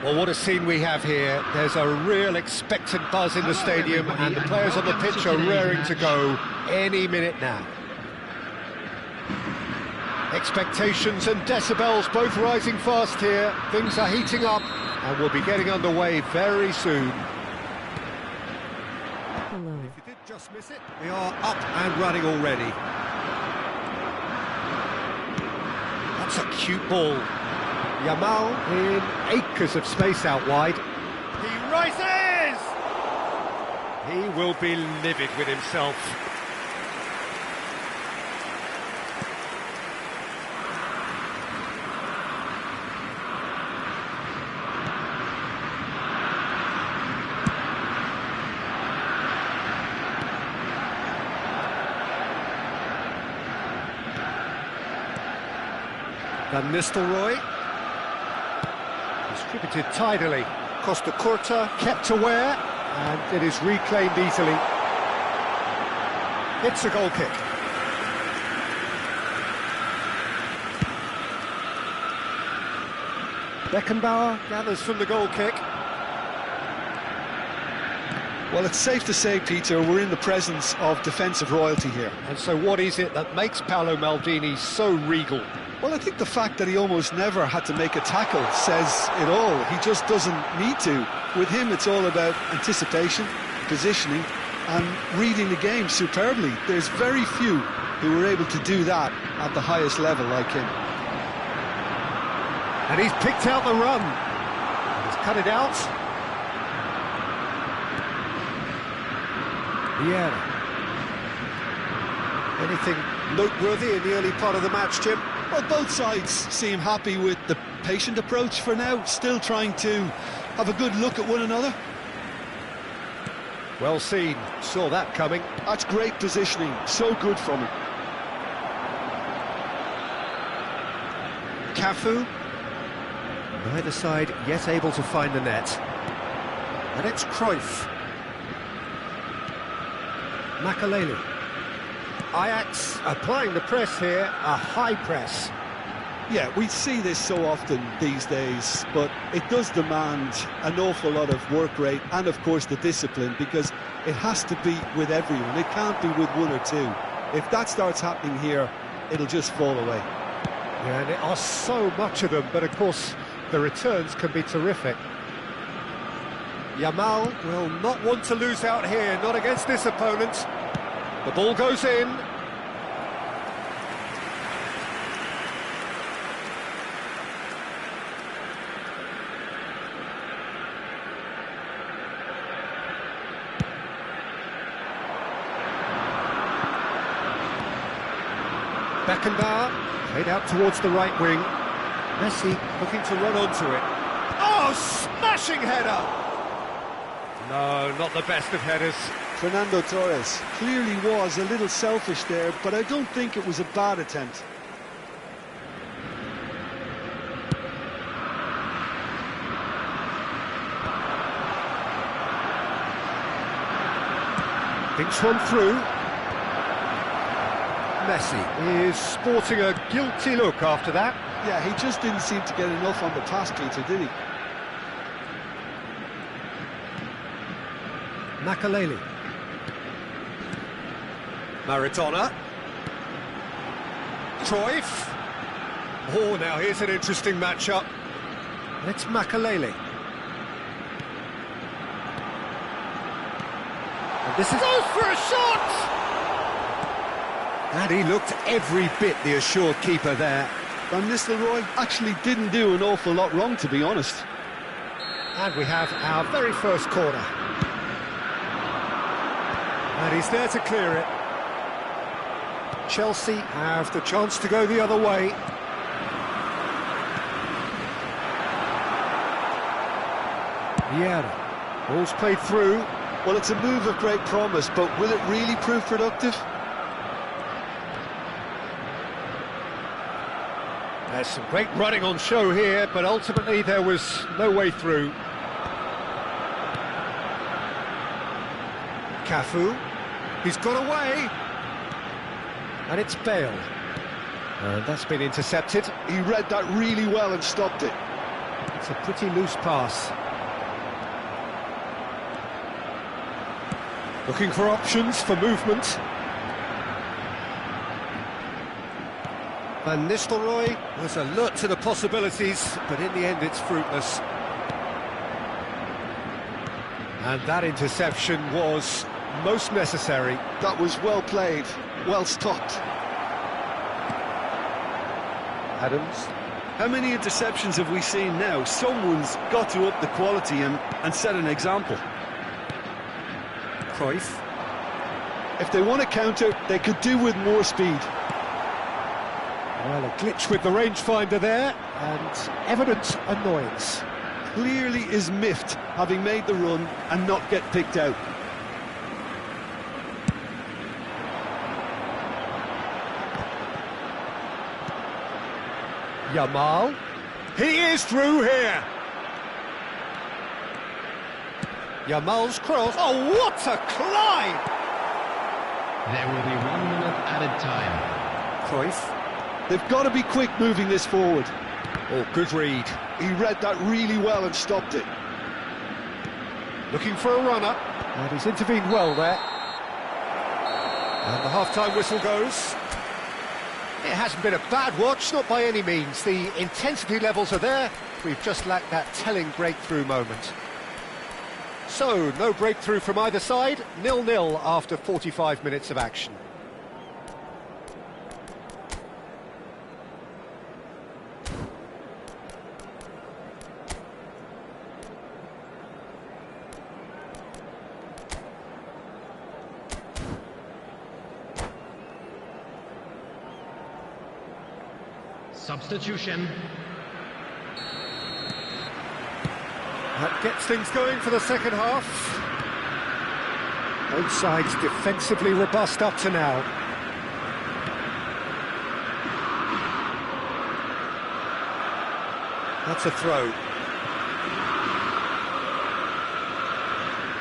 Well, what a scene we have here. There's a real expectant buzz in the stadium, and the players on the pitch are raring to go any minute now. Expectations and decibels both rising fast here. Things are heating up, and we'll be getting underway very soon. If you did just miss it, we are up and running already. That's a cute ball. Yamal in acres of space out wide. He rises! He will be livid with himself. Van Nistelrooy. Distributed tidily. Costa Curta kept aware, and it is reclaimed easily. It's a goal kick. Beckenbauer gathers from the goal kick. Well, it's safe to say, Peter, we're in the presence of defensive royalty here. And so what is it that makes Paolo Maldini so regal? Well, I think the fact that he almost never had to make a tackle says it all. He just doesn't need to. With him, it's all about anticipation, positioning, and reading the game superbly. There's very few who were able to do that at the highest level like him. And he's picked out the run. He's cut it out. Yeah. Anything noteworthy in the early part of the match, Jim? Well, both sides seem happy with the patient approach for now, still trying to have a good look at one another. Well seen, saw that coming. That's great positioning, so good from him. Cafu. Neither side yet able to find the net. And it's Cruyff. Makaleli. Ajax applying the press here, a high press. Yeah, we see this so often these days, but it does demand an awful lot of work rate and, of course, the discipline, because it has to be with everyone. It can't be with one or two. If that starts happening here, it'll just fall away. Yeah, and there are so much of them, but, of course, the returns can be terrific. Yamal will not want to lose out here, not against this opponent. The ball goes in. Beckenbauer played out towards the right wing. Messi looking to run onto it. Oh, smashing header! No, not the best of headers. Fernando Torres clearly was a little selfish there, but I don't think it was a bad attempt. Thinks one through. Messi is sporting a guilty look after that. Yeah, he just didn't seem to get enough on the pass, Peter, did he? Makaleli. Maradona. Cruyff. Oh, now here's an interesting matchup. And it's Makaleli. And this is... Oh, for a shot! And he looked every bit the assured keeper there. Van Nistelrooy actually didn't do an awful lot wrong, to be honest. And we have our very first corner. And he's there to clear it. Chelsea have the chance to go the other way. Yeah, ball's played through. Well, it's a move of great promise, but will it really prove productive? There's some great running on show here, but ultimately there was no way through. Cafu, he's got away, and it's Bale. And that's been intercepted. He read that really well and stopped it. It's a pretty loose pass. Looking for options for movement. Van Nistelrooy was alert to the possibilities, but in the end it's fruitless. And that interception was most necessary. That was well played, well stopped. Adams. How many interceptions have we seen now? Someone's got to up the quality and set an example. Cruyff. If they want to counter, they could do with more speed. Well, a glitch with the rangefinder there, and evident annoyance. Clearly is miffed, having made the run and not get picked out. Yamal. He is through here. Yamal's cross. Oh, what a climb! There will be 1 minute added time. Cruyff. They've got to be quick moving this forward. Oh, good read. He read that really well and stopped it. Looking for a runner. And he's intervened well there. And the half-time whistle goes. It hasn't been a bad watch, not by any means. The intensity levels are there. We've just lacked that telling breakthrough moment. So, no breakthrough from either side. 0-0 after 45 minutes of action. Substitution. That gets things going for the second half. Both sides defensively robust up to now. That's a throw.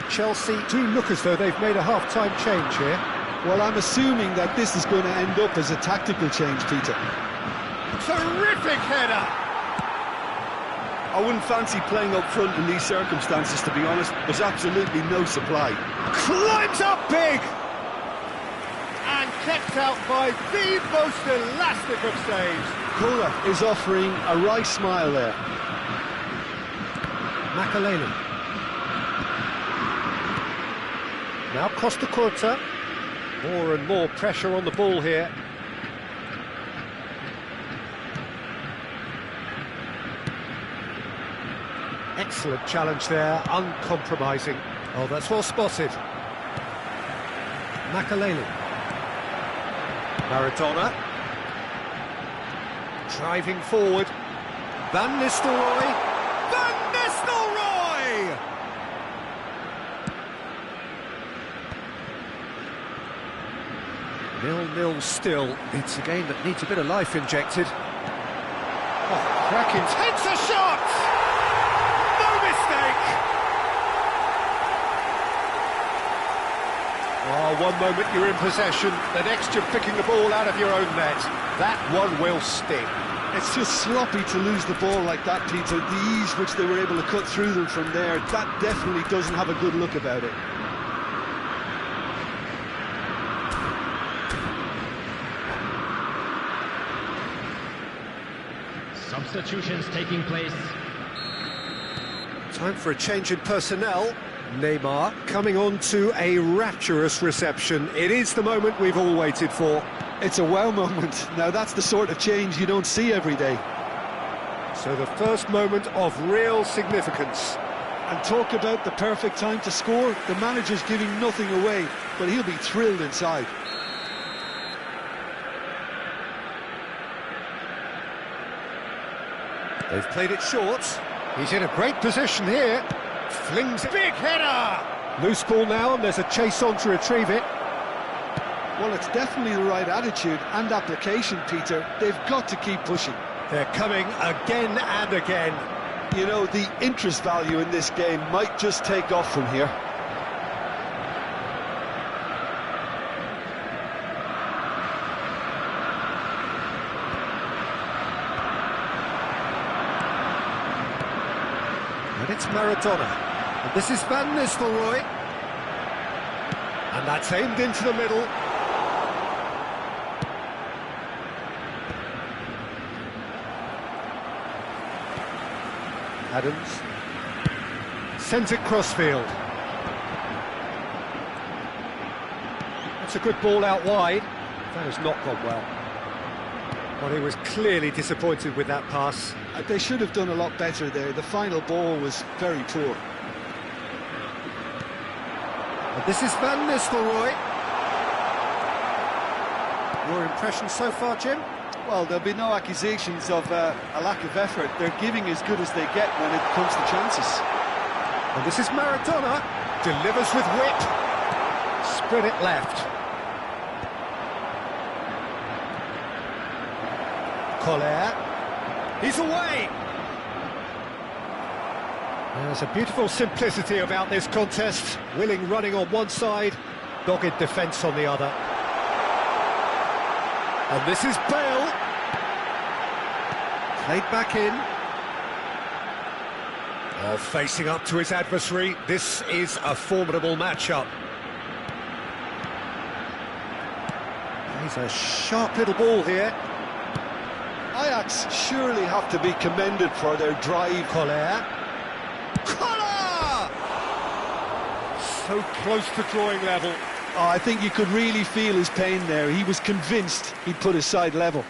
Chelsea do look as though they've made a half-time change here. Well, I'm assuming that this is going to end up as a tactical change, Peter. Terrific header! I wouldn't fancy playing up front in these circumstances, to be honest. There's absolutely no supply. Climbs up big! And kept out by the most elastic of saves. Kola is offering a wry smile there. Makaleli. Now Costa Curta. More and more pressure on the ball here. Excellent challenge there, uncompromising. Oh, that's well spotted. Makaleli. Maradona. Driving forward. Van Nistelrooy. Van Nistelrooy! 0-0 still. It's a game that needs a bit of life injected. Oh, cracking. Takes a shot! No mistake! Oh, one moment you're in possession, the next you're picking the ball out of your own net. That one will sting. It's just sloppy to lose the ball like that, Peter. The ease which they were able to cut through them from there, that definitely doesn't have a good look about it. Substitutions taking place. Time for a change in personnel. Neymar coming on to a rapturous reception. It is the moment we've all waited for. It's a wow moment. Now that's the sort of change you don't see every day. So the first moment of real significance. And talk about the perfect time to score. The manager's giving nothing away, but he'll be thrilled inside. They've played it short. He's in a great position here. Flings it. Big header! Loose ball now, and there's a chase on to retrieve it. Well, it's definitely the right attitude and application, Peter. They've got to keep pushing. They're coming again and again. You know, the interest value in this game might just take off from here. And it's Maradona. And this is Van Nistelrooy. And that's aimed into the middle. Adams sends it crossfield. That's a good ball out wide. That has not gone well. Well, he was clearly disappointed with that pass. They should have done a lot better there. The final ball was very poor. And this is Van Nistelrooy. Your impression so far, Jim? Well, there'll be no accusations of a lack of effort. They're giving as good as they get when it comes to chances. And this is Maradona. Delivers with whip. Spread it left. Collier. He's away. There's a beautiful simplicity about this contest. Willing running on one side, dogged defence on the other. And this is Bale. Played back in. Oh, facing up to his adversary. This is a formidable matchup. He's a sharp little ball here. Ajax surely have to be commended for their drive. Collier. So close to drawing level. Oh, I think you could really feel his pain there. He was convinced he'd put his side level.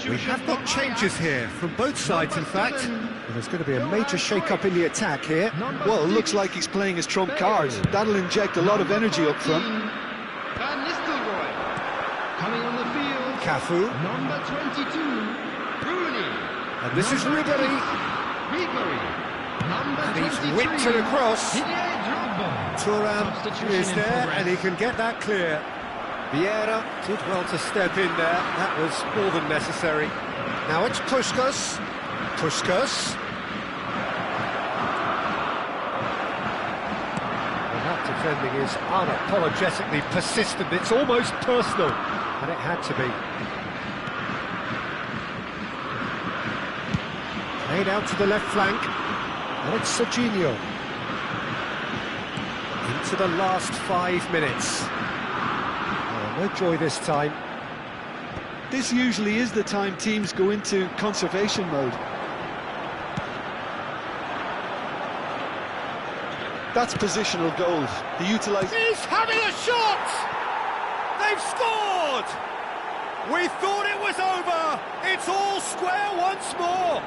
We have got changes here from both sides, in fact. And there's going to be a major shake-up in the attack here. Well, it looks like he's playing his trump card. That'll inject a lot of energy up front. Van Nistelrooy coming on the field. Cafu. Number 22, Rooney. And this is Ribéry. Number And he's 23, whipped it across. Didier Drogba. Thuram Substitution is in there, progress. and he can get that clear. Vieira did well to step in there. That was more than necessary. Now it's Puskas. Puskas. Well, that defending is unapologetically persistent. It's almost personal, and it had to be. Played out to the left flank, and it's Serginho. Into the last 5 minutes. No joy this time. This usually is the time teams go into conservation mode. That's positional gold. The utilise. He's having a shot! They've scored! We thought it was over! It's all square once more!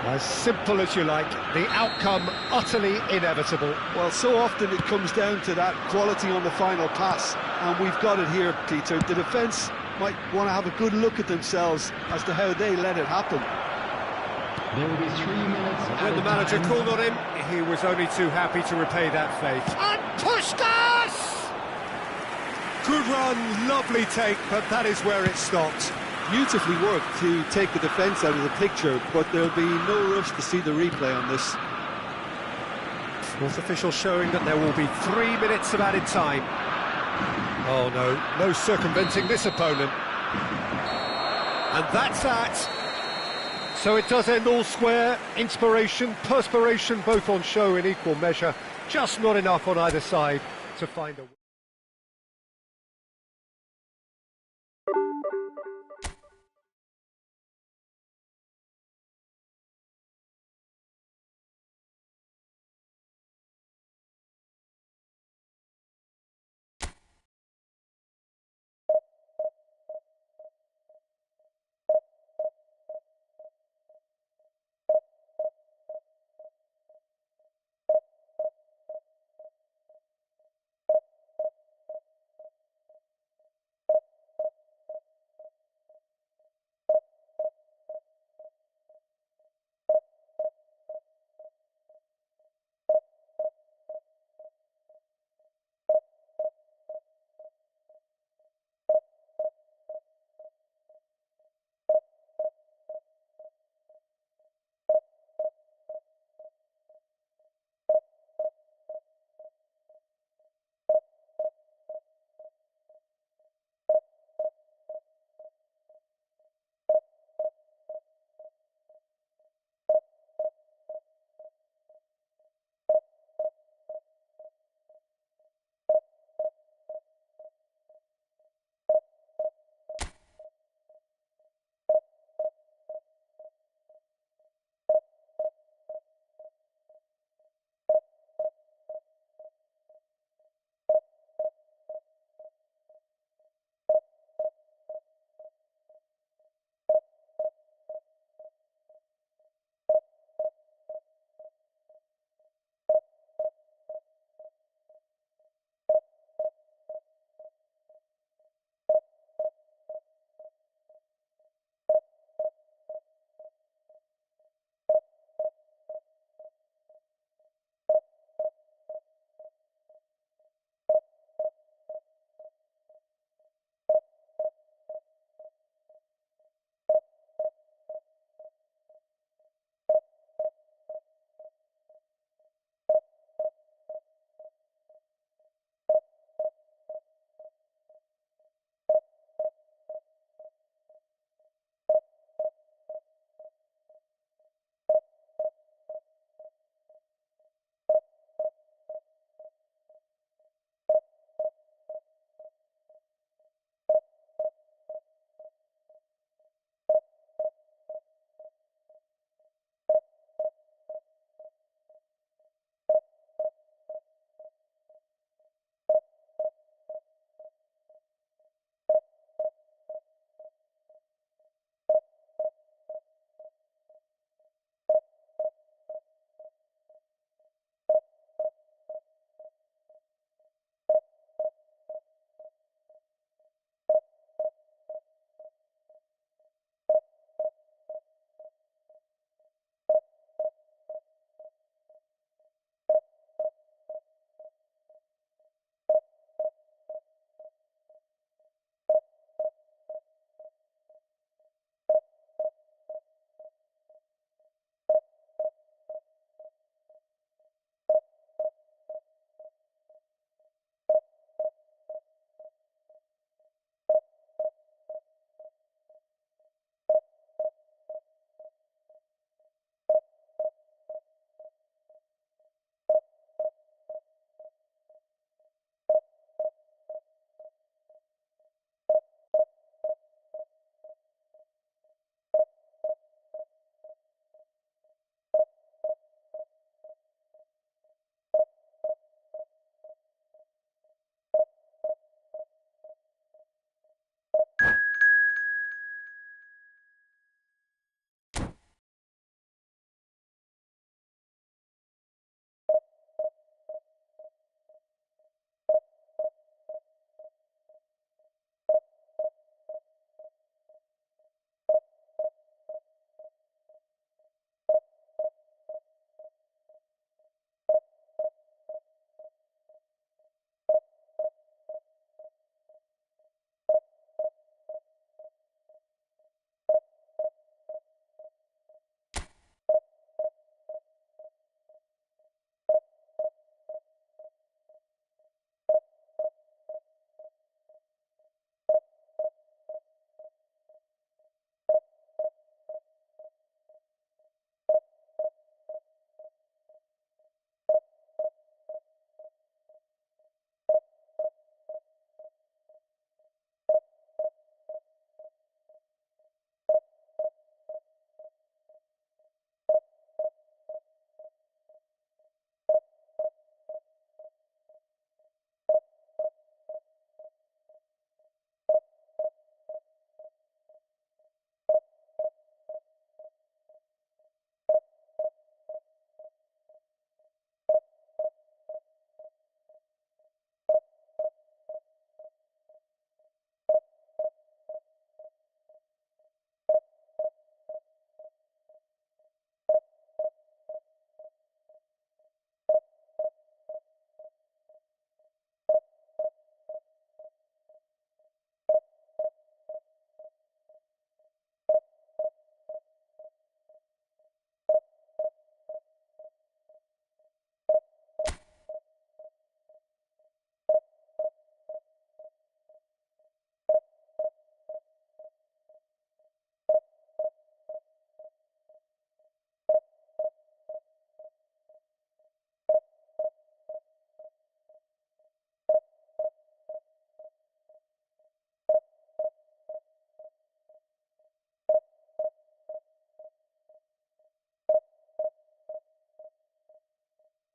As simple as you like, the outcome utterly inevitable. Well, so often it comes down to that quality on the final pass, and we've got it here, Peter. The defence might want to have a good look at themselves as to how they let it happen. There will be 3 minutes. When the manager called on him, he was only too happy to repay that faith. And Puskas! Good run, lovely take, but that is where it stopped. Beautifully worked to take the defence out of the picture, but there'll be no rush to see the replay on this. Fourth official showing that there will be 3 minutes of added time. Oh no, no circumventing this opponent. And that's that. So it does end all square. Inspiration, perspiration, both on show in equal measure. Just not enough on either side to find a...